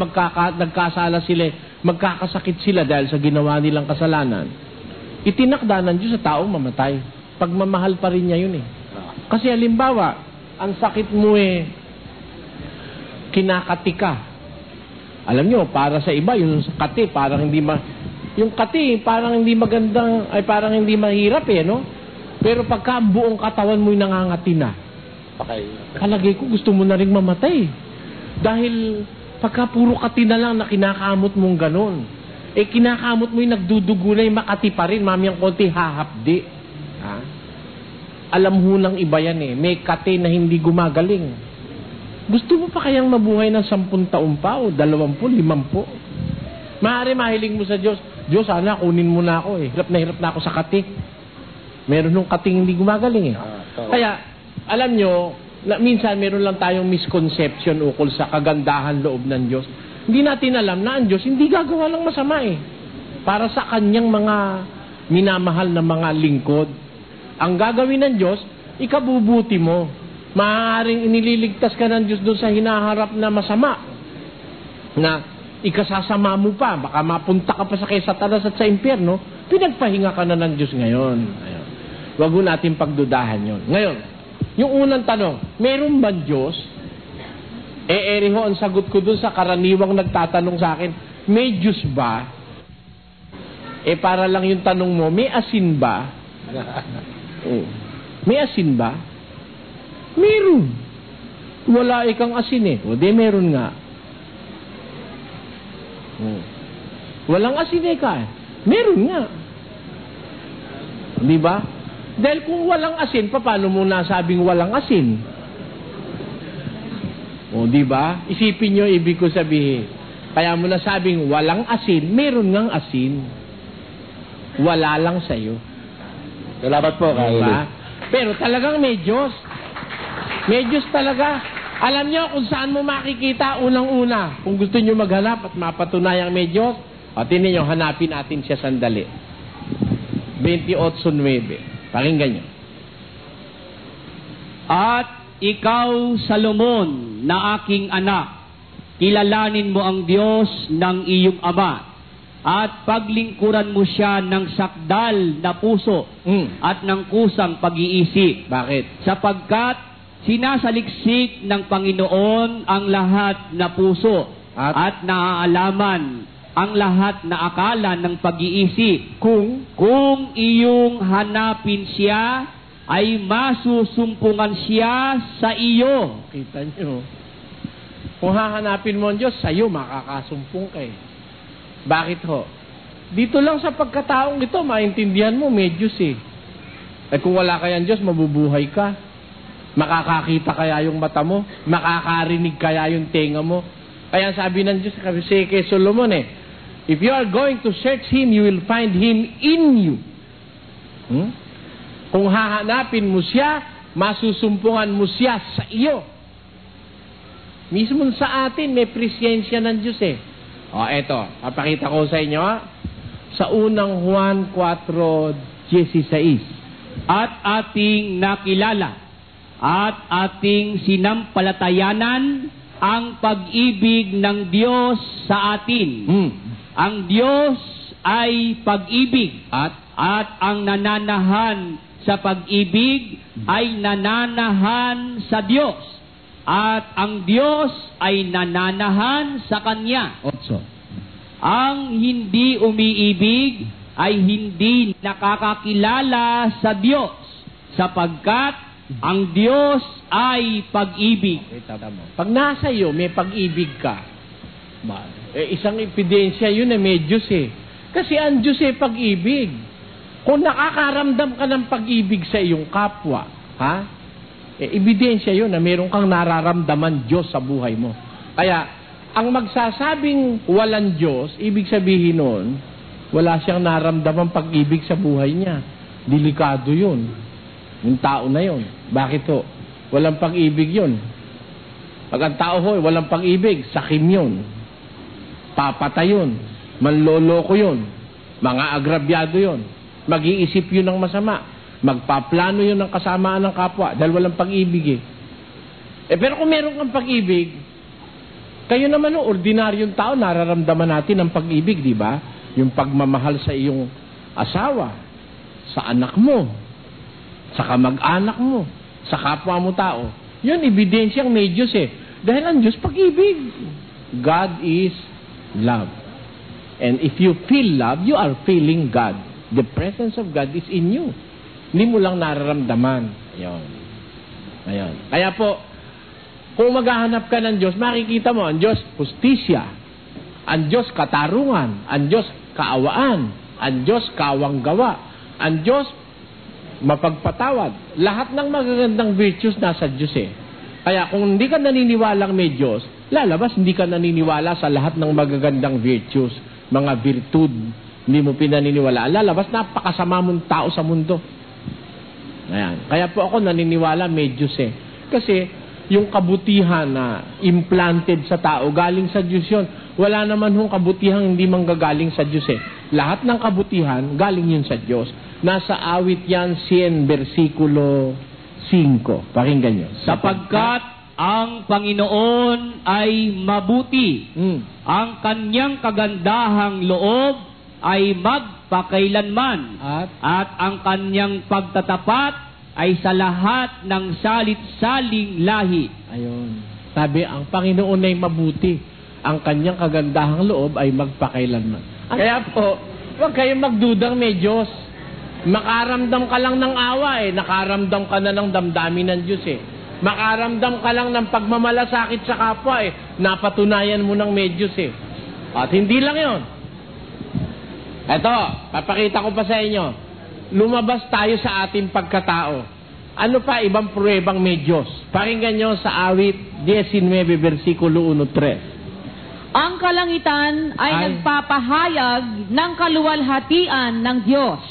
nagkasala sila, magkakasakit sila dahil sa ginawa nilang kasalanan. Itinakda ng Diyos sa taong mamatay. Pagmamahal pa rin niya yun eh. Kasi halimbawa, ang sakit mo kinakati ka. Alam nyo, para sa iba, yung kati, parang hindi yung kati, parang hindi magandang, ay parang hindi mahirap no? Pero pagka buong katawan mo'y nangangati na, kalagay ko gusto mo na rin mamatay. Dahil pagka puro kati na lang na kinakamot mong ganon, kinakamot mo yung nagdudugo na yung makati pa rin, mamayang konti hahapdi. Ha? Alam ho ng iba yan may kati na hindi gumagaling. Gusto mo pa kayang mabuhay ng 10 taon pa o 20, 50? Maaari mahiling mo sa Diyos, Diyos, sana kunin mo na ako Hirap na ako sa kati. Meron nung kating hindi gumagaling Kaya, alam nyo, minsan meron lang tayong misconception ukol sa kagandahan loob ng Diyos. Hindi natin alam na ang Diyos hindi gagawa lang masama para sa kanyang mga minamahal na mga lingkod. Ang gagawin ng Diyos, ikabubuti mo. Maaaring inililigtas ka ng Diyos doon sa hinaharap na masama. Na ikasasama mo pa, baka mapunta ka pa sa kay Satanas at sa impyerno, pinagpahinga ka na ng Diyos ngayon. Ayun. Huwag natin pagdudahan yon. Ngayon, yung unang tanong, meron ba Diyos? Eri ho, ang sagot ko dun sa karaniwang nagtatanong sa akin, may Diyos ba? Para lang yung tanong mo, may asin ba? May asin ba? Meron. Wala ikang asin O di meron nga. Walang asin ka Meron nga. Di ba? Dahil kung walang asin, paano mo nasabing walang asin? Di ba? Isipin nyo, ibig ko sabihin. Kaya mo nasabing walang asin, meron ngang asin. Wala lang sa'yo. Salamat po, diba? Pero talagang may Diyos. May Diyos talaga. Alam nyo kung saan mo makikita unang-una. Kung gusto nyo maghanap at mapatunayang may Diyos, tinan nyo, hanapin natin siya sandali. 28:9. Pakinggan nyo. At ikaw, Salomon, na aking anak, kilalanin mo ang Diyos ng iyong ama, at paglingkuran mo siya ng sakdal na puso at ng kusang pag-iisip. Bakit? Sapagkat sinasaliksik ng Panginoon ang lahat na puso at naaalaman ang lahat na akala ng pag-iisip. Kung iyong hanapin siya, ay masusumpungan siya sa iyo. Kita nyo. Kung hahanapin mo ang Diyos, sa iyo makakasumpong kayo. Bakit ho? Dito lang sa pagkataong ito, maintindihan mo, may Diyos kung wala kayang Diyos, mabubuhay ka. Makakakita kaya yung mata mo? Makakarinig kaya yung tenga mo? Kaya sabi ng Diyos kasi kay Solomon if you are going to search Him, you will find Him in you. Kung hahanapin mo siya, masusumpungan mo siya sa iyo. Mismo sa atin, may presensya ng Diyos eto, papakita ko sa inyo sa unang Juan 4:16. At ating nakilala at ating sinampalatayanan ang pag-ibig ng Diyos sa atin. Ang Diyos ay pag-ibig at ang nananahan sa pag-ibig ay nananahan sa Diyos at ang Diyos ay nananahan sa Kanya. 8. Ang hindi umiibig ay hindi nakakakilala sa Diyos sapagkat ang Diyos ay pag-ibig. Pag nasa iyo, may pag-ibig ka. Isang ebidensya yun na may Diyos Kasi ang Diyos pag-ibig. Kung nakakaramdam ka ng pag-ibig sa iyong kapwa, ebidensya yun na meron kang nararamdaman Diyos sa buhay mo. Kaya, ang magsasabing walang Diyos, ibig sabihin nun, wala siyang naramdaman pag-ibig sa buhay niya. Delikado yun. Yung tao na yun. Bakit ho? Walang pag-ibig yun. Pag ang tao ho, walang pag-ibig, sakim yun. Papatay yun. Manloloko yun. Mga agrabyado yun. Mag-iisip yun ng masama. Magpaplano yun ng kasamaan ng kapwa dahil walang pag-ibig Pero kung meron kang pag-ibig, kayo naman o, ordinaryong tao, nararamdaman natin ang pag-ibig, di ba? Yung pagmamahal sa iyong asawa, sa anak mo, sa kamag-anak mo, sa kapwa mo tao. Yun, ebidensyang may Diyos eh. Dahil ang Diyos, pag-ibig. God is love. And if you feel love, you are feeling God. The presence of God is in you. Hindi mo lang nararamdaman. Ayun. Kaya po, kung maghahanap ka ng Diyos, makikita mo, ang Diyos, justisya. Ang Diyos, katarungan. Ang Diyos, kaawaan. Ang Diyos, kawanggawa. Ang Diyos, mapagpatawad. Lahat ng magagandang virtues nasa Diyos eh. Kaya kung hindi ka naniniwalang may Diyos, lalabas hindi ka naniniwala sa lahat ng magagandang virtues, mga virtud, hindi mo pinaniniwala. Lalabas, napakasama mong tao sa mundo. Ayan. Kaya po ako naniniwala may Diyos eh. Kasi yung kabutihan na implanted sa tao, galing sa Diyos yun. Wala naman hong kabutihan hindi manggagaling sa Diyos eh. Lahat ng kabutihan, galing yun sa Diyos. Nasa awit yan, 100 versikulo 5. Pakinggan nyo. Sapagkat ang Panginoon ay mabuti. Ang kanyang kagandahang loob ay magpakailanman. At ang kanyang pagtatapat ay sa lahat ng salit-saling lahi. Ayun. Sabi, ang Panginoon ay mabuti. Ang kanyang kagandahang loob ay magpakailanman. Kaya po, huwag kayong magdudang may Diyos. Makaramdam ka lang ng awa eh. Nakaramdam ka na ng damdamin ng Diyos eh. Makaramdam ka lang ng pagmamalasakit sa kapwa eh. Napatunayan mo ng may Diyos eh. At hindi lang yon. Eto, papakita ko pa sa inyo. Lumabas tayo sa ating pagkatao. Ano pa ibang pruwebang may Diyos? Pakinggan nyo sa awit 19, versikulo 1-3. Ang kalangitan ay nagpapahayag ng kaluwalhatian ng Diyos.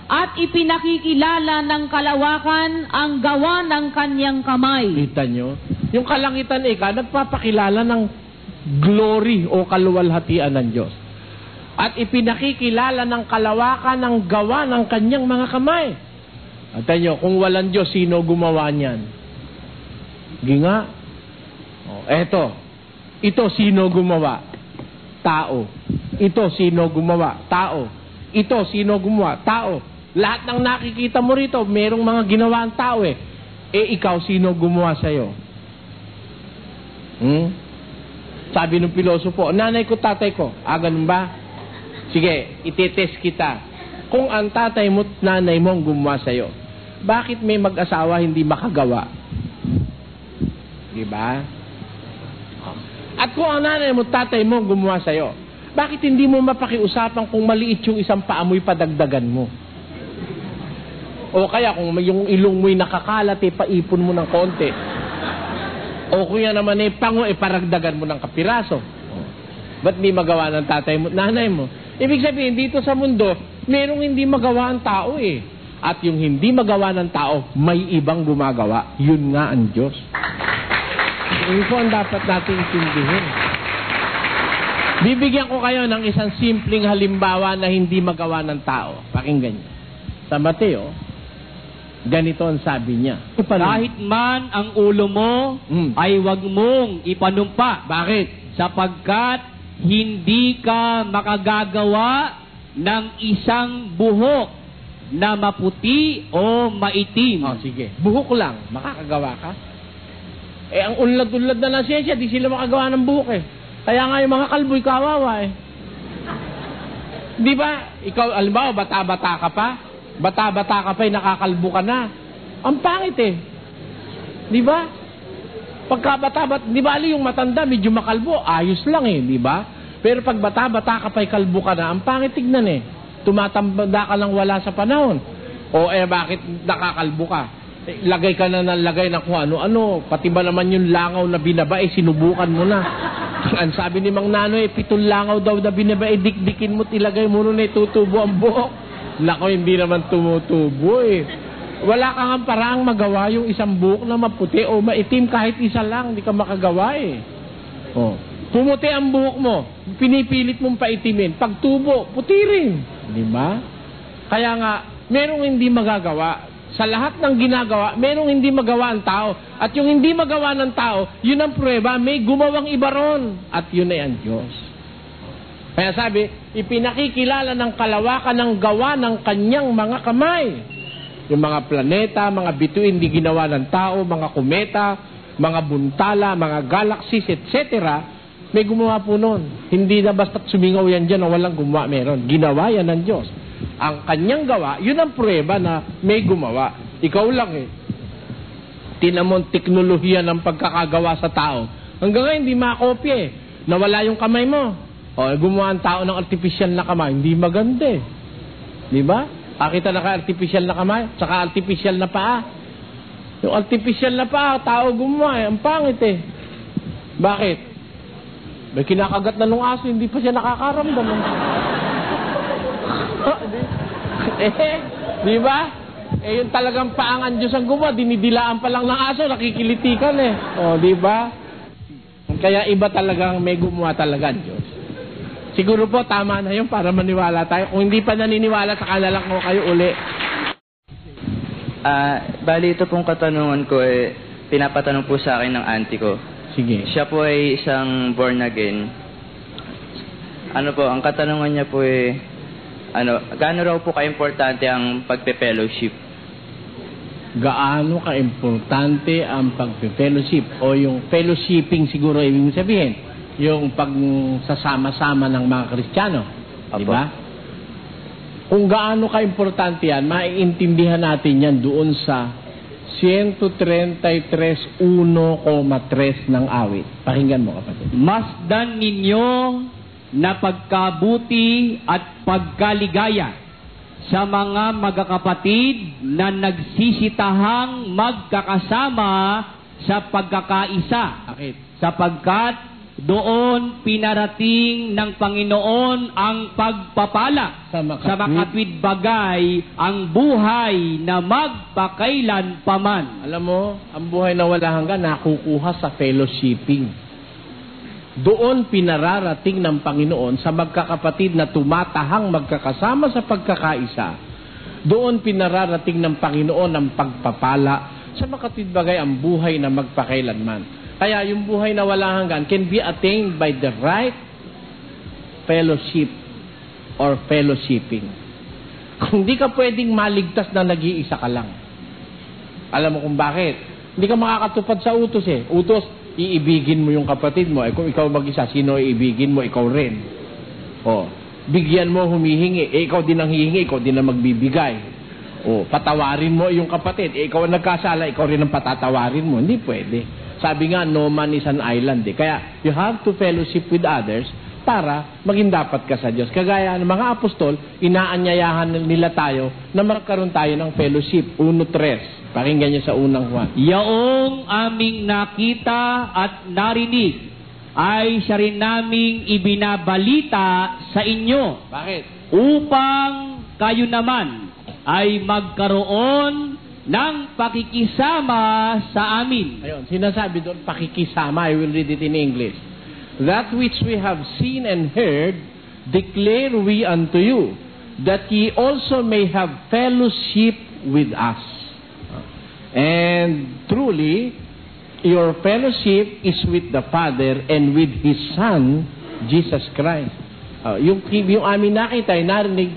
At ipinakikilala ng kalawakan ang gawa ng kanyang kamay. Kita nyo? Yung kalangitan nagpapakilala ng glory o kaluwalhatian ng Diyos. At ipinakikilala ng kalawakan ng gawa ng kanyang mga kamay. At nyo, kung walang Diyos, sino gumawa niyan? Ginga. Eto. Ito, sino gumawa? Tao. Ito, sino gumawa? Tao. Ito, sino gumawa? Tao. Lahat ng nakikita mo rito, merong mga ginawa ang tao eh. Ikaw, sino gumawa sa'yo? Sabi ng pilosopo, nanay ko, tatay ko. Ganun ba? Sige, itetest kita. Kung ang tatay mo at nanay mo ang gumawa sa'yo, bakit may mag-asawa hindi makagawa? Diba? At kung ang nanay mo at tatay mo ang gumawa sa'yo, bakit hindi mo mapakiusapan kung maliit yung isang paamoy padagdagan mo? O kaya kung yung ilong mo'y nakakalat, paipon mo ng konti. O kung yan naman pango, paragdagan mo ng kapiraso. Ba't di magawa ng tatay mo at nanay mo? Ibig sabihin, dito sa mundo, merong hindi magawa ang tao eh. At yung hindi magawa ng tao, may ibang gumagawa. Yun nga ang Diyos. Yun po ang dapat natin intindihin. Bibigyan ko kayo ng isang simpleng halimbawa na hindi magawa ng tao. Pakinggan niyo. Sa Mateo, ganito ang sabi niya. Kahit man ang ulo mo, ay wag mong ipanumpa. Bakit? Sapagkat hindi ka makagagawa ng isang buhok na maputi o maitim. Sige. Buhok lang. Makakagawa ka? Ang unlad-unlad na ng siyensya, di sila makagawa ng buhok eh. Kaya nga yung mga kalbo'y kawawa eh. Di ba? Ikaw, alimbawa, bata-bata ka pa. Bata-bata ka pa, nakakalbo ka na. Ang pangit eh. Di ba? Pagka bata-bata, di ba yung matanda, medyo makalbo, ayos lang eh, di ba? Pero pag bata-bata ka pa'y kalbo ka na, ang pangit tignan eh. Tumatambada ka lang wala sa panahon. O bakit nakakalbo ka? Lagay ka na ng lagay na kung ano-ano. Pati ba naman yung langaw na binaba, sinubukan mo na. Ang sabi ni Mang Nanoy, 7 langaw daw na binaba, dikdikin mo, ilagay mo nun, tutubo ang buhok. Lako, hindi naman tumutubo eh. Wala kang paraang magawa yung isang buhok na maputi o maitim kahit isa lang, hindi ka makagawa eh. Pumuti ang buhok mo, pinipilit mong paitimin. Pag tubo, puti rin. Di ba? Kaya nga, merong hindi magagawa. sa lahat ng ginagawa, merong hindi magawa ang tao. At yung hindi magawa ng tao, yun ang pruweba, may gumawang iba ron. At yun ay ang Diyos. Kaya sabi, ipinakikilala ng kalawakan ng gawa ng kanyang mga kamay. Yung mga planeta, mga bituin hindi ginawa ng tao, mga kometa, mga buntala, mga galaxies, etc., may gumawa po nun. Hindi na basta't sumingaw yan dyan na walang gumawa meron. Ginawa yan ng Diyos. Ang kanyang gawa, yun ang pruweba na may gumawa. Ikaw lang eh. Tinamon teknolohiya ng pagkakagawa sa tao. Hanggang ngayon, hindi makopya eh. Nawala yung kamay mo. O, gumawa ang tao ng artificial na kamay. Hindi maganda eh. Di ba? Pakita na ka artificial na kamay, saka artificial na paa. Yung artificial na paa, tao gumawa eh. Ang pangit eh. Bakit? May kinakagat na nung aso, hindi pa siya nakakaramdam. Di ba? Yung talagang paangan Diyos ang gumawa, dinidilaan pa lang ng aso, nakikilitikan eh. O, di ba? Kaya iba talagang may gumawa talaga Diyos. Siguro po, tama na yun para maniwala tayo. Kung hindi pa naniniwala, saka na lang ko kayo uli. Bali, ito pong katanungan ko pinapatanong po sa akin ng auntie ko. Sige. Siya po ay isang born again. Ang katanungan niya po gaano raw po ka-importante ang pagpe-fellowship? Gaano ka-importante ang pagpe-fellowship? O yung fellowshipping siguro ibig sabihin? Yung pagsasama-sama ng mga Kristiyano. Di ba? Kung gaano ka-importante yan, maiintindihan natin yan doon sa 133:1,3 ng awit. Pakinggan mo, kapatid. Masdan ninyo na pagkabuti at pagkaligaya sa mga magkakapatid na nagsisitahang magkakasama sa pagkakaisa. Bakit? Sapagkat doon pinarating ng Panginoon ang pagpapala sa makatwid bagay ang buhay na magpakailan paman. Alam mo, ang buhay na wala hanggan nakukuha sa fellowshipping. Doon pinararating ng Panginoon sa magkakapatid na tumatahang magkakasama sa pagkakaisa. Doon pinararating ng Panginoon ang pagpapala sa makatwid bagay ang buhay na magpakailanman. Kaya yung buhay na wala hanggan can be attained by the right fellowship or fellowshipping. Kung di ka pwedeng maligtas na nag-iisa ka lang. Alam mo kung bakit? Hindi ka makakatupad sa utos eh. Utos, iibigin mo yung kapatid mo. Kung ikaw mag-isa, sino iibigin mo? Ikaw rin. O, bigyan mo, humihingi. Ikaw din ang hihingi, ikaw din ang magbibigay. O, patawarin mo yung kapatid. Ikaw ang nagkasala, ikaw rin ang patatawarin mo. Hindi pwede. Sabi nga, no man is an island eh. Kaya, you have to fellowship with others para maging dapat ka sa Diyos. Kagaya ng mga apostol, inaanyayahan nila tayo na magkaroon tayo ng fellowship. 1:3. Pakinggan niyo sa unang Juan. Yaong aming nakita at narinig ay siya rin naming ibinabalita sa inyo. Bakit? Upang kayo naman ay magkaroon ng pakikisama sa amin. Ayun, sinasabi doon, pakikisama. I will read it in English. That which we have seen and heard, declare we unto you, that ye also may have fellowship with us. And truly, your fellowship is with the Father and with His Son, Jesus Christ. Yung amin nakita, narinig,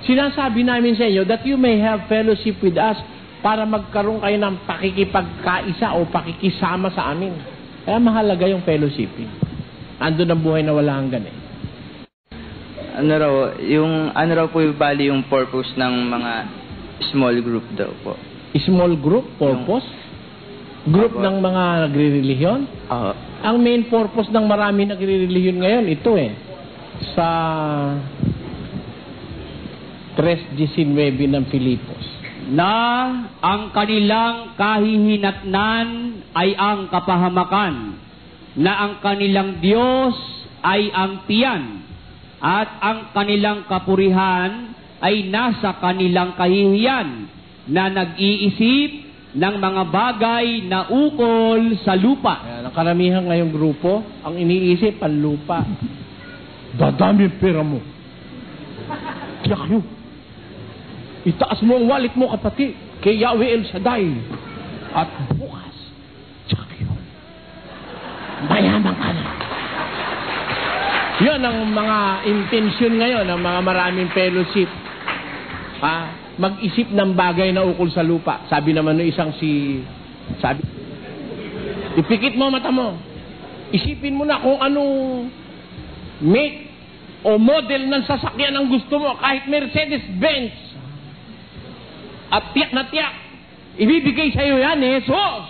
sinasabi namin sa inyo that you may have fellowship with us para magkaroon kayo ng pakikipagkaisa o pakikisama sa amin. Kaya mahalaga yung fellowshipping. Andun ang buhay na wala hanggan eh. Ano raw po yung bali yung purpose ng mga small group daw po? Small group? Purpose? Group ng mga nagre-relihiyon? Ang main purpose ng marami nagre-relihiyon ngayon, ito eh. Sa 3:19 ng Filipos. Na ang kanilang kahihinatnan ay ang kapahamakan, na ang kanilang Diyos ay ang tiyan, at ang kanilang kapurihan ay nasa kanilang kahihiyan, na nag-iisip ng mga bagay na ukol sa lupa. Ayan, ang karamihan ngayong grupo, ang iniisip, ang lupa. Dadami ang pera mo. Tiyak yun. Itaas mo ang wallet mo, kapatid. kay Yahweh El Shaddai. At bukas, tsaka yun, mayaman ka na. Yun ang mga intensyon ngayon ng mga maraming fellowship. Mag-isip ng bagay na ukol sa lupa. Sabi naman no isang sabi, ipikit mo mata mo. Isipin mo na kung anong make o model ng sasakyan ang gusto mo. Kahit Mercedes-Benz. At tiyak na tiyak, ibibigay sa iyo yan, Jesus!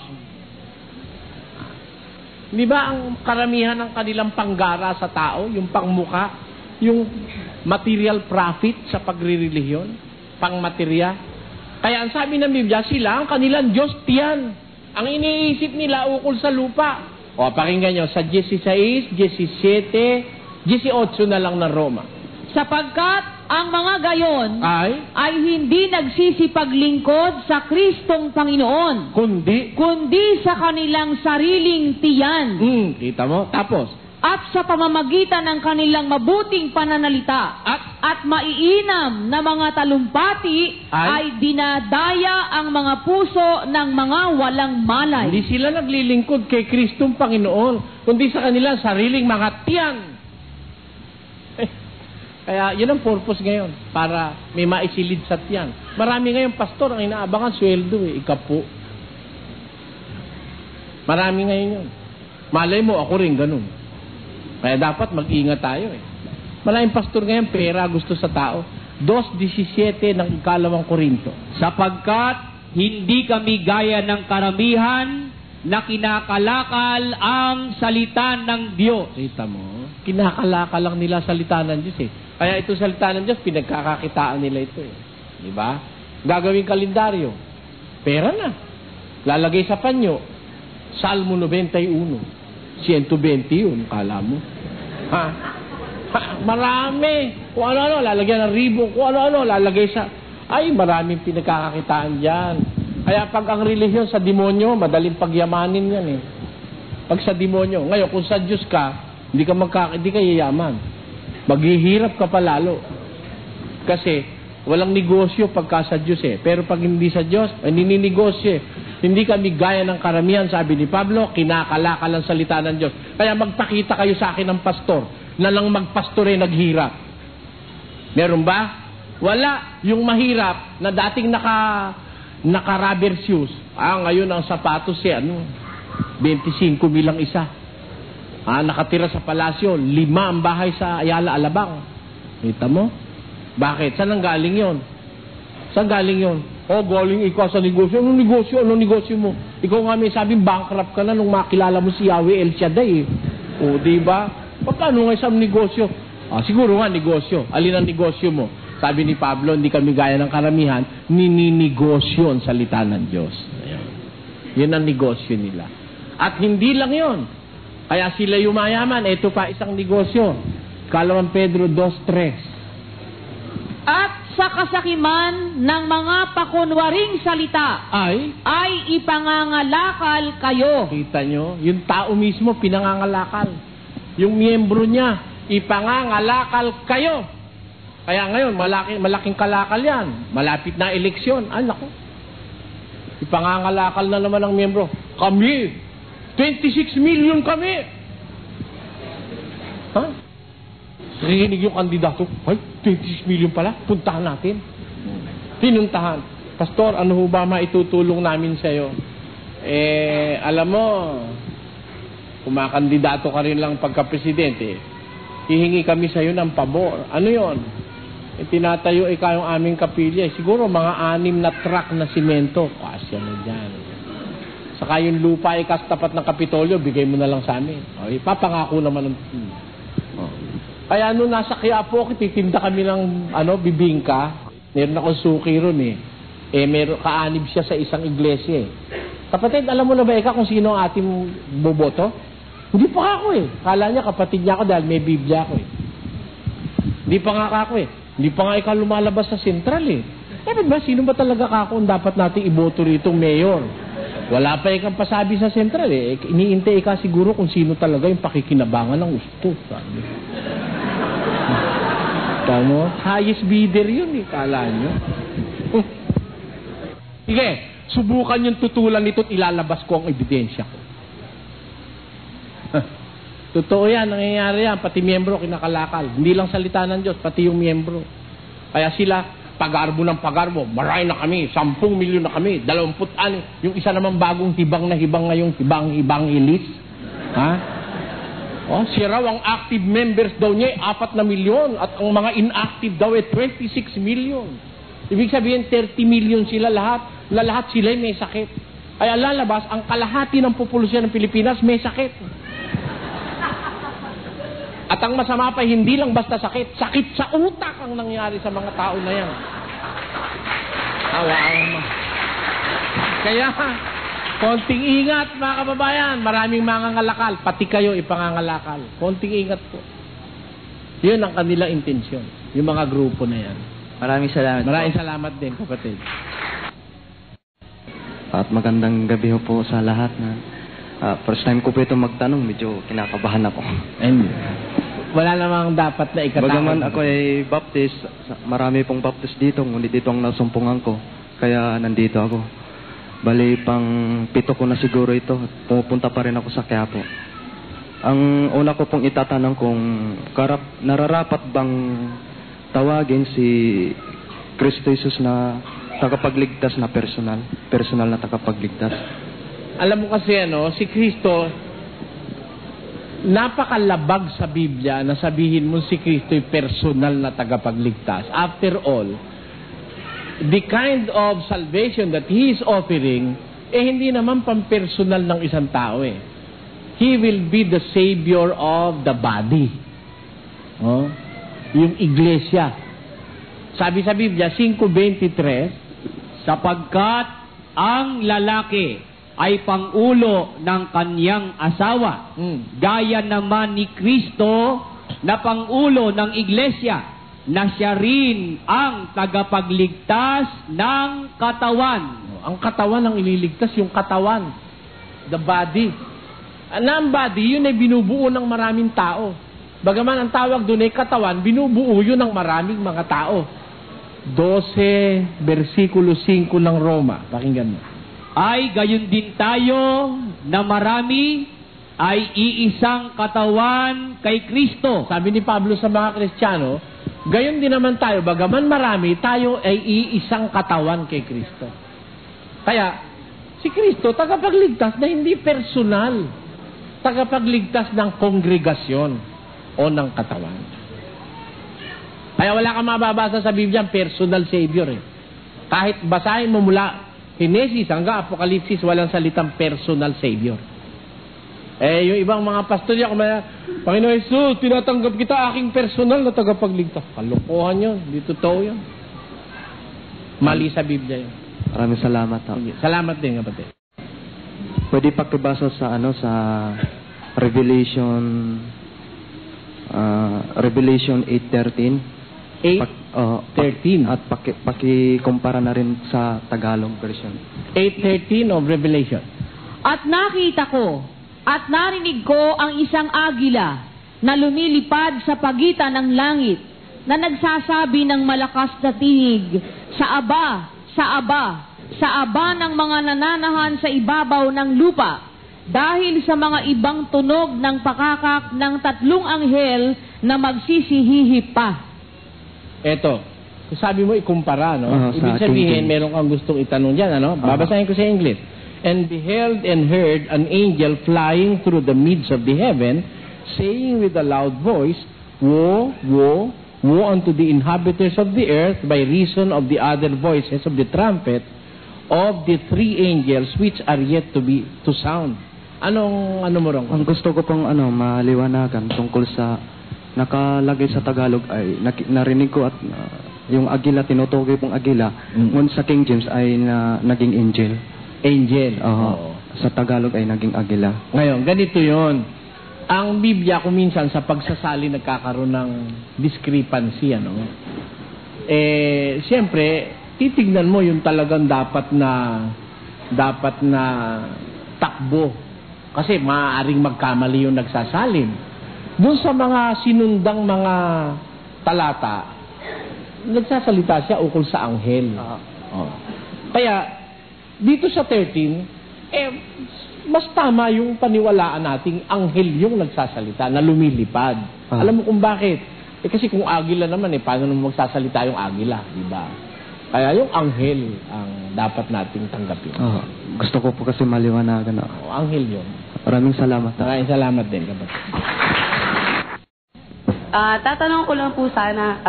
Di ba ang karamihan ng kanilang panggara sa tao, yung pangmuka, yung material profit sa pagrirelihiyon, pangmaterya? Kaya ang sabi ng Biblia, sila ang kanilang Diyos tiyan. Ang iniisip nila ukol sa lupa. O, pakinggan nyo, sa 16, 17, 18 na lang ng Roma. Sapagkat ang mga gayon ay hindi nagsisipaglingkod sa Kristong Panginoon, kundi sa kanilang sariling tiyan. Kita mo? Tapos? At sa pamamagitan ng kanilang mabuting pananalita at maiinam na mga talumpati ay dinadaya ang mga puso ng mga walang malay. Hindi sila naglilingkod kay Kristong Panginoon, kundi sa kanilang sariling mga tiyan. Kaya yun ang purpose ngayon, para may maisilid sa tiyan. Marami ngayon, pastor, ang inaabangan, sweldo ikapo. Marami ngayon yun. Malay mo, ako rin ganun. Kaya dapat mag-ingat tayo Maraming pastor ngayon, pera gusto sa tao. 2:17 ng 2 Korinto. Sapagkat hindi kami gaya ng karamihan na kinakalakal ang salita ng Diyos. Kita mo? Kinakalakal lang nila salita ng Diyos Kaya ito salita ng Diyos, pinagkakakitaan nila ito Di ba? Gagawing kalendaryo. Pera na. Lalagay sa panyo. Salmo 91. 120 yun, kala mo. Marami. Kung ano-ano, lalagyan ng ribo. Kung ano-ano, lalagay sa... Ay, maraming pinagkakakitaan dyan. Kaya pag ang relihiyon sa demonyo, madaling pagyamanin yan Pag sa demonyo. Ngayon, kung sa Diyos ka, hindi ka yayaman. Maghihirap ka pa lalo. Kasi, walang negosyo pagka sa Diyos Pero pag hindi sa Diyos, nininegosyo Hindi kami gaya ng karamihan, sabi ni Pablo, kinakalakal ang salita ng Diyos. Kaya magpakita kayo sa akin ng pastor, na lang magpastore naghirap. Meron ba? Wala. Yung mahirap, na dating naka-rubber shoes, ngayon ang sapatos 25 bilang isa. Nakatira sa palasyo, 5 ang bahay sa Ayala, Alabang. Kita mo? Bakit? Saan ang galing yon? Saan galing yon? Galing ikaw sa negosyo. Anong negosyo? Anong negosyo mo? Ikaw nga may sabing bankrupt ka na nung makilala mo si Yahweh El Shaddai diba? Paano nga isang negosyo? Siguro nga negosyo. Alin ang negosyo mo? Sabi ni Pablo, hindi kami gaya ng karamihan, nininegosyo ang salita ng Diyos. Yan ang negosyo nila. At hindi lang yon. Kaya sila yumayaman. Ito pa isang negosyo. 2 Pedro 2:3. At sa kasakiman ng mga pakunwaring salita ay ipangangalakal kayo. Kita nyo? Yung tao mismo pinangangalakal. Yung miyembro niya, ipangangalakal kayo. Kaya ngayon, malaking kalakal yan. Malapit na eleksyon. Naku. Ipangangalakal na naman ang miyembro. Kami, 26 million kami. Rinig yung kandidato, 26 million pala, puntahan natin. Pinuntahan. Pastor, ano ho ba maitutulong namin sa'yo? Alam mo, kumakandidato ka rin lang pagka-presidente, hihingi kami sa'yo ng pabor. Ano yon? Tinatayo yung aming kapilya. Siguro mga 6 na truck na simento. Kasya na dyan. Saka yung lupa tapat ng Kapitolyo, bigay mo na lang sa amin. Ipapangako naman ng... Kaya nung nasa Quiapo, titinda kami ng bibingka. Meron akong suki ron meron kaanib siya sa isang iglesia Kapatid, alam mo na ba kung sino ang ating boboto? Hindi pa ako Kala niya kapatid niya ako dahil may Biblia ako Hindi pa nga ako Hindi pa nga ikaw lumalabas sa sentral ba, sino ba talaga ako dapat nating iboto rito mayor? Wala pa ikang pasabi sa sentral Iniintay ka siguro kung sino talaga yung pakikinabangan ng gusto. Tama? Highest bidder yun kala nyo. Sige, subukan yung tutulan nito at ilalabas ko ang ebidensya ko. Totoo yan, nangyayari yan. Pati miyembro kinakalakal. Hindi lang salita ng Diyos, pati yung miyembro. Kaya sila, pagarbo ng pagarbo. Marami na kami, 10 milyon na kami, 26. Yung isa naman bagong hibang na hibang ngayong hibang ilis. Ha? Oh, siya raw ang active members daw niya 4 na milyon at ang mga inactive daw 26 milyon. Ibig sabihin 30 milyon sila lahat, na lahat sila may sakit. Ay lalabas, ang kalahati ng populasyon ng Pilipinas may sakit. At ang masama pa, hindi lang basta sakit, sakit sa utak ang nangyari sa mga tao na yan. Kaya, konting ingat mga kababayan, maraming mangangalakal, pati kayo ipangangalakal. Konting ingat po. Yun ang kanilang intensyon, yung mga grupo na yan. Maraming salamat. Maraming salamat din, kapatid. At magandang gabi po sa lahat. First time ko po ito magtanong, medyo kinakabahan ako. And wala namang dapat na ikatakot. Bagaman ako ay baptist, marami pong baptist dito, ngunit dito ang nasumpungan ko. Kaya nandito ako. Bali, pang 7 ko na siguro ito. Pumupunta pa rin ako sa Quiapo. Ang una ko pong itatanong kung nararapat bang tawagin si Kristo Jesus na tagapagligtas na personal na tagapagligtas. Alam mo kasi si Kristo, napakalabag sa Biblia na sabihin mo si Kristo ay personal na tagapagligtas. After all, the kind of salvation that He is offering, hindi naman pampersonal ng isang tao He will be the Savior of the body. Yung iglesia. Sabi sa Biblia, 5:23, sapagkat ang lalaki ay pangulo ng kanyang asawa, gaya naman ni Kristo na pangulo ng iglesia, na siya rin ang tagapagligtas ng katawan. Ang katawan ang ililigtas, yung katawan. The body. Ang body, yun ay binubuo ng maraming tao. Bagaman ang tawag doon ay katawan, binubuo yun ng maraming mga tao. 12, versikulo 5 ng Roma. Pakinggan mo. Ay gayon din tayo na marami ay iisang katawan kay Kristo. Sabi ni Pablo sa mga Kristiyano, gayon din naman tayo, bagaman marami, tayo ay iisang katawan kay Kristo. Kaya, si Kristo, tagapagligtas na hindi personal. Tagapagligtas ng kongregasyon o ng katawan. Kaya wala kang mababasa sa Biblia personal Savior Kahit basahin mo mula Genesis hanggang Apokalipsis, walang salitang personal Savior. Yung ibang mga pastor niya, Panginoon Jesus, tinatanggap kita aking personal na tagapagligtas. Kalokohan yun. Hindi totoo yun. Mali sa Biblia yun. Maraming salamat. Salamat din, kapatid. Pwede pakibasa sa Revelation 8:13. 8:13. At pakikumpara na rin sa Tagalog version. 8:13 of Revelation. At nakita ko at narinig ko ang isang agila na lumilipad sa pagitan ng langit, na nagsasabi ng malakas na tinig, sa aba, sa aba, sa aba ng mga nananahan sa ibabaw ng lupa, dahil sa mga ibang tunog ng pakakak ng 3 anghel na magsisihihip pa. Eto, sabi mo ikumpara, ibig sabihin, meron kang gustong itanong dyan, Babasahin ko sa English. And beheld and heard an angel flying through the midst of the heaven, saying with a loud voice, Woe, woe, woe unto the inhabitants of the earth by reason of the other voices of the trumpet of the 3 angels which are yet to sound. Ano mo ron? Ang gusto ko pong maliwanagan tungkol sa nakalagay sa Tagalog ay narinig ko at yung agila, tinutukoy pong agila, ngun sa King James ay naging angel. Angel. Sa Tagalog ay naging agila. Ngayon, ganito yon. Ang Biblia kuminsan sa pagsasali nagkakaroon ng discrepancy, siyempre, titignan mo yung talagang dapat na takbo. Kasi maaaring magkamali yung nagsasalin. Doon sa mga sinundang mga talata, nagsasalita siya ukol sa anghel. Kaya, dito sa 13, mas tama yung paniwalaan nating anghel yung nagsasalita na lumilipad. Alam mo kung bakit? Kasi kung agila naman, paano naman magsasalita yung agila, di ba? Kaya yung anghel ang dapat nating tanggapin. Gusto ko po kasi maliwanagan na. Anghel yun. Maraming salamat. Maraming salamat din, kapatid. Tatanong ko lang po sana,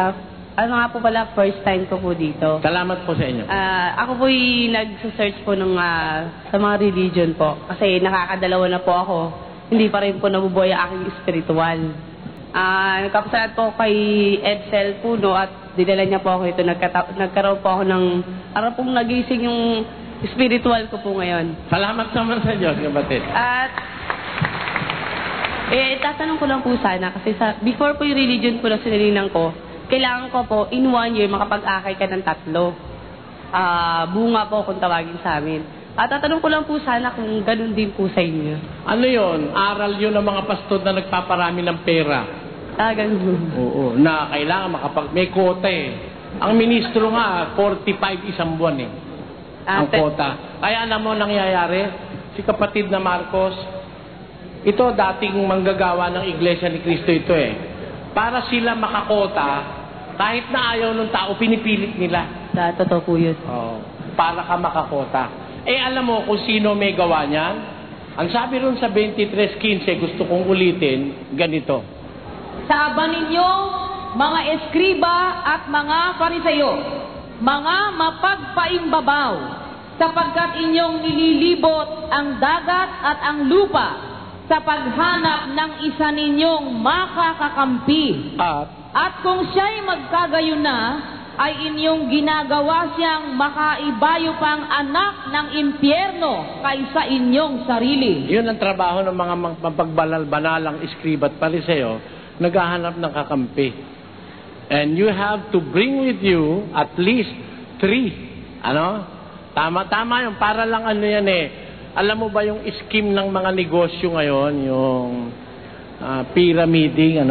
ano nga po pala, first time ko po dito. Salamat po sa inyo. Ako po nag-search po sa mga religion po. Kasi nakakadalawa na po ako. Hindi pa rin po nabubuhay ang aking spiritual. Nagkapasalat po kay Edsel Puno at dinala niya po ako ito. Nagkaroon po ako ng, para pong nagising yung spiritual ko po ngayon. Salamat naman sa Diyos, kapatid. At, tatanong ko lang po sana, kasi before po yung religion po na sinilinang ko, kailangan ko po, in 1 year, makapag-akay ka ng 3. Bunga po kung tawagin sa amin. Tatanong ko lang po sana kung ganun din po sa inyo. Ano yon? Aral yun ng mga pastor na nagpaparami ng pera. Ganun. Oo, na kailangan may kota Ang ministro nga, 45 isang buwan ang kota. Kaya alam mo nangyayari, si kapatid na Marcos, ito dating manggagawa ng Iglesia ni Cristo ito Para sila makakota, kahit na ayaw ng tao, pinipilit nila. Totoo po yun. Para ka makakota. Alam mo kung sino may gawa niyan? Ang sabi ron sa 23:15, gusto kong ulitin, ganito. Saba ninyo, mga eskriba at mga fariseyo, mga mapagpaimbabaw, sapagkat inyong nililibot ang dagat at ang lupa sa paghanap ng isa ninyong makakakampi. At kung siya'y magkagayon na, ay inyong ginagawa siyang makaibayo pang anak ng impyerno kaysa inyong sarili. Yun ang trabaho ng mga mapagbalal-banalang eskriba at pariseo, naghahanap ng kakampi. And you have to bring with you at least 3. Tama-tama yun. Para lang alam mo ba yung scheme ng mga negosyo ngayon, yung pyramiding,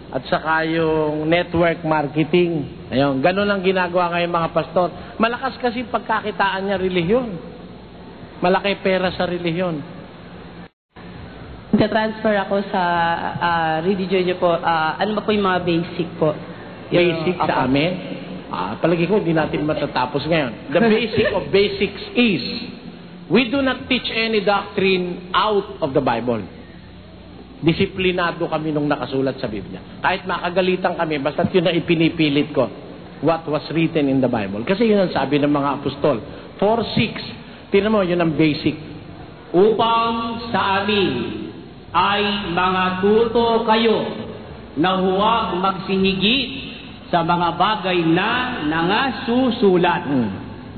at saka yung network marketing. Ayun, ganun ang ginagawa ngayon mga pastor. Malakas kasi pagkakitaan niya relihiyon. Malaki pera sa relihiyon. Nag-transfer ako sa religion niyo po. Ano ba po yung mga basic po? Basic sa amin? Palagi ko, hindi natin matatapos ngayon. The basic of basics is, we do not teach any doctrine out of the Bible. Disiplinado kami nung nakasulat sa Biblia. Kahit makagalitan kami, basta't yun na ipinipilit ko. What was written in the Bible. Kasi yun ang sabi ng mga apostol. 4:6. Tingnan mo, yun ang basic. Upang sa amin ay mga tuto kayo na huwag magsihigit sa mga bagay na nangasusulat.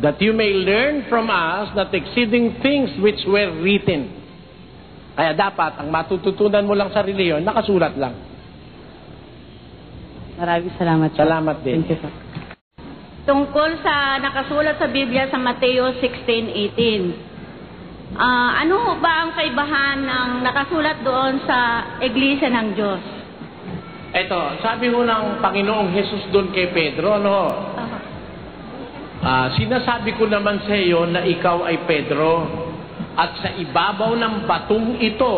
That you may learn from us that exceeding things which were written. Kaya dapat, ang matututunan mo lang sa reliyon, nakasulat lang. Maraming salamat. Salamat din. Thank you, sir. Tungkol sa nakasulat sa Biblia sa Mateo 16:18. Ano ba ang kaibahan ng nakasulat doon sa Iglesia ng Diyos? Ito, sabi ho ng Panginoong Jesus doon kay Pedro, sinasabi ko naman sa iyo na ikaw ay Pedro, at sa ibabaw ng batong ito,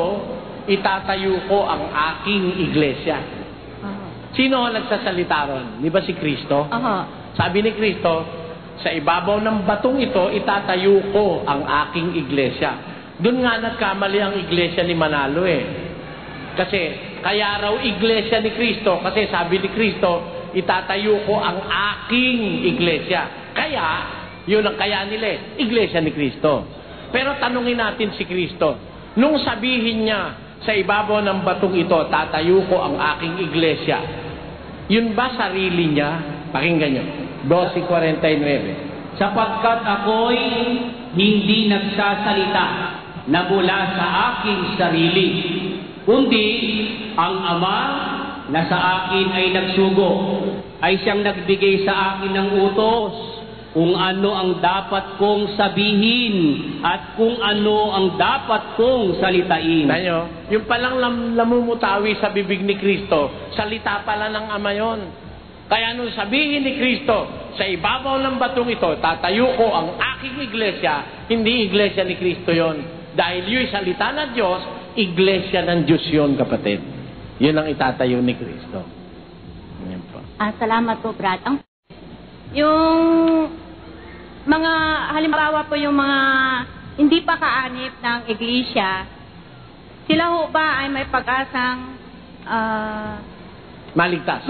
itatayo ko ang aking iglesia. Sino ang nagsasalita ron? Di ba si Kristo? Sabi ni Kristo, sa ibabaw ng batong ito, itatayo ko ang aking iglesia. Doon nga nagkamali ang iglesia ni Manalo Kasi, kaya raw iglesia ni Kristo, kasi sabi ni Kristo, itatayo ko ang aking iglesia. Kaya, yun ang kaya nila iglesia ni Kristo. Pero tanungin natin si Kristo, nung sabihin niya, sa ibabaw ng batong ito, tatayo ko ang aking iglesia, yun ba sarili niya? Pakinggan niyo. 12:49. Sapagkat ako'y hindi nagsasalita na mula sa aking sarili, kundi ang Ama na sa akin ay nagsugo, ay siyang nagbigay sa akin ng utos kung ano ang dapat kong sabihin at kung ano ang dapat kong salitain. Tayo, yung palang namumutawi sa bibig ni Kristo, salita pala ng Ama yon. Kaya nung sabihin ni Kristo, sa ibabaw ng batong ito, tatayo ko ang aking iglesia, hindi iglesia ni Kristo yon. Dahil yung salita ng Diyos, iglesia ng Diyos yon, kapatid. Yun ang itatayo ni Kristo. Yan po. Salamat po, Brad. Yung mga, halimbawa po yung mga hindi pa kaanib ng iglesia, sila ho ba ay may pag-asang maligtas?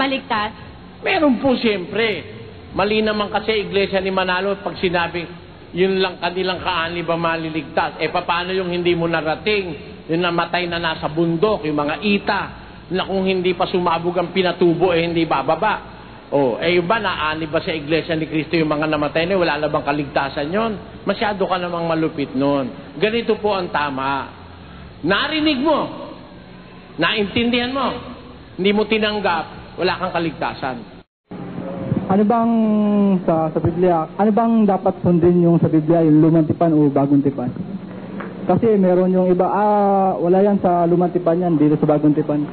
Meron po siyempre. Mali naman kasi iglesia ni Manalo pag sinabing yun lang kanilang kaanib ba maliligtas. Paano yung hindi mo narating? Yung namatay na nasa bundok, yung mga ita, na kung hindi pa sumabog ang pinatubo, hindi bababa. Yung ba naanib ba sa iglesia ni Kristo yung mga namatay na wala na bang kaligtasan yon? Masyado ka namang malupit nun. Ganito po ang tama. Narinig mo, naintindihan mo, hindi mo tinanggap, wala kang kaligtasan. Ano bang sa Biblia, ano bang dapat sundin yung sa Biblia, yung lumang tipan o bagong tipan? Kasi meron yung iba, wala yan sa lumang tipan yan, dito sa bagong tipan.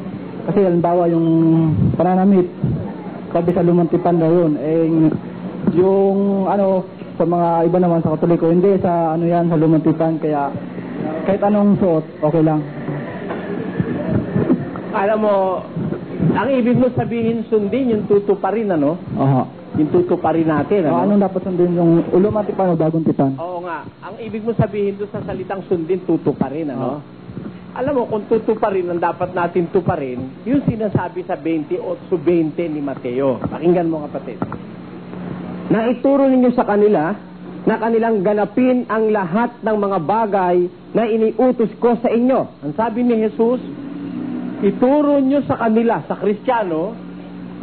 Kasi halimbawa yung pananamit, sabi sa lumang tipan na yun, yung sa mga iba naman sa Katoliko, hindi sa yan, sa lumang tipan, kaya kahit anong suot, okay lang. Alam mo, ang ibig mo sabihin sundin, yung tutuparin, Yung tutuparin natin, anong dapat sundin, yung lumang tipan o bagong tipan? Oo nga. Ang ibig mo sabihin doon sa salitang sundin, tutuparin, Alam mo, kung tutuparin ang dapat natin tuparin, yung sinasabi sa 28:20 ni Mateo. Pakinggan mo, kapatid. Na ituro ninyo sa kanila na kanilang ganapin ang lahat ng mga bagay na iniutos ko sa inyo. Ang sabi ni Jesus, ituro nyo sa kanila, sa Kristiyano,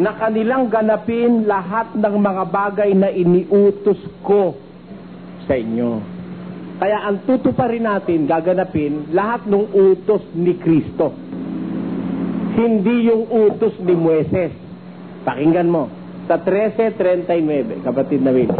na kanilang ganapin lahat ng mga bagay na iniutos ko sa inyo. Kaya ang tutuparin natin, gaganapin, lahat ng utos ni Kristo. Hindi yung utos ni Moises. Pakinggan mo. Sa 13:39, kapatid na Will.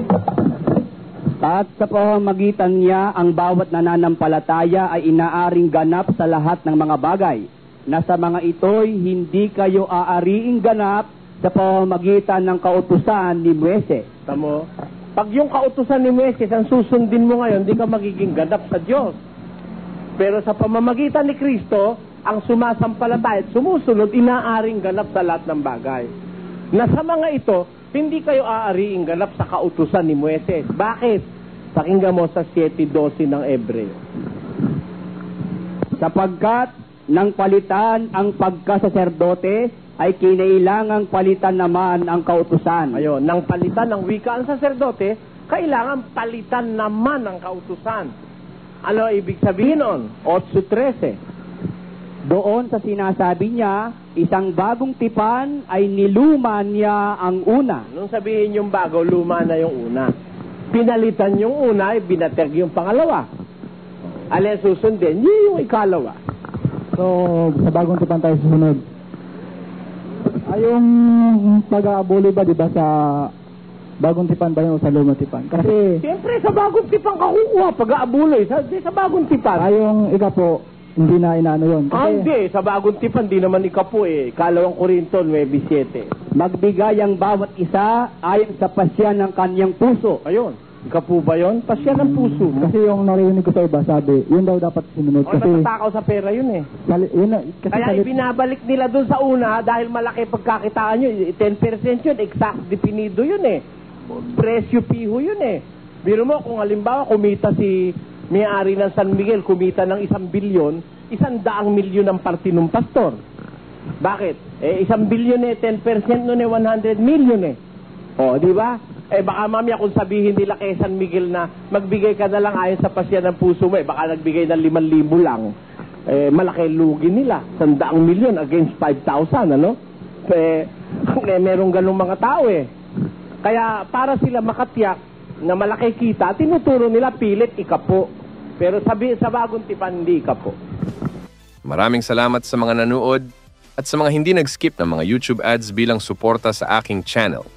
At sa pamamagitan niya, ang bawat nananampalataya ay inaaring ganap sa lahat ng mga bagay, na sa mga ito'y hindi kayo aariing ganap sa pamamagitan ng kautusan ni Moises. Tamo? Pag yung kautusan ni Moises ang susundin mo ngayon, di ka magiging ganap sa Diyos. Pero sa pamamagitan ni Kristo, ang sumasampalataya at sumusunod, inaaring ganap sa lahat ng bagay. Na sa mga ito, hindi kayo aariing ganap sa kautusan ni Moises. Bakit? Pakinggan mo sa 7:12 ng Hebreo. Sapagkat nang palitan ang pagkasaserdote, ay kinailangang palitan naman ang kautusan. Ayun, nang palitan ng wika ang saserdote, kailangan palitan naman ang kautusan. Ano ibig sabihin nun? 8:13. Doon sa sinasabi niya, isang bagong tipan ay niluma niya ang una. Nung sabihin yung bago, luma na yung una. Pinalitan yung una, binateg yung pangalawa. Alin susundin? Yung ikalawa. So, sa bagong tipan tayo susunod. Yung pag-aabuli ba, di ba, sa bagong tipan ba yun o sa lumang tipan? Kasi, siyempre, sa bagong tipan ka kukuha pag-aabuli. Sa bagong tipan. Yung ika po, hindi na inaano yun. Kasi, hindi. Sa bagong tipan, di naman ika po Kalawang Korinto 9:7. Magbigay ang bawat isa ayon sa pasya ng kanyang puso. Ayun. Ika po ba yun? Pasya ng puso. Kasi yung narinig ko sa iba, sabi, yun daw dapat sinunod. Kasi, natatakaw sa pera yun Kaya ibinabalik nila dun sa una dahil malaki pagkakitaan yun. 10% yun. Exact definido yun Presyo piho yun Biro mo, kung halimbawa kumita si may-ari ng San Miguel, kumita ng 1 bilyon, 100 milyon ang parte ng pastor. Bakit? 1 bilyon 10% nun 100 milyon di ba? Baka mamaya kung sabihin nila kay San Miguel na magbigay ka na lang ayon sa pasya ng puso mo, baka nagbigay ng 5,000 lang. Malaki lugi nila. 100 milyon against 5,000, merong ganung mga tao Kaya para sila makatiyak na malaki kita, tinuturo nila pilit ikapo. Pero sabi sa bagong tipan, hindi ikapo. Maraming salamat sa mga nanood at sa mga hindi nag-skip ng mga YouTube ads bilang suporta sa aking channel.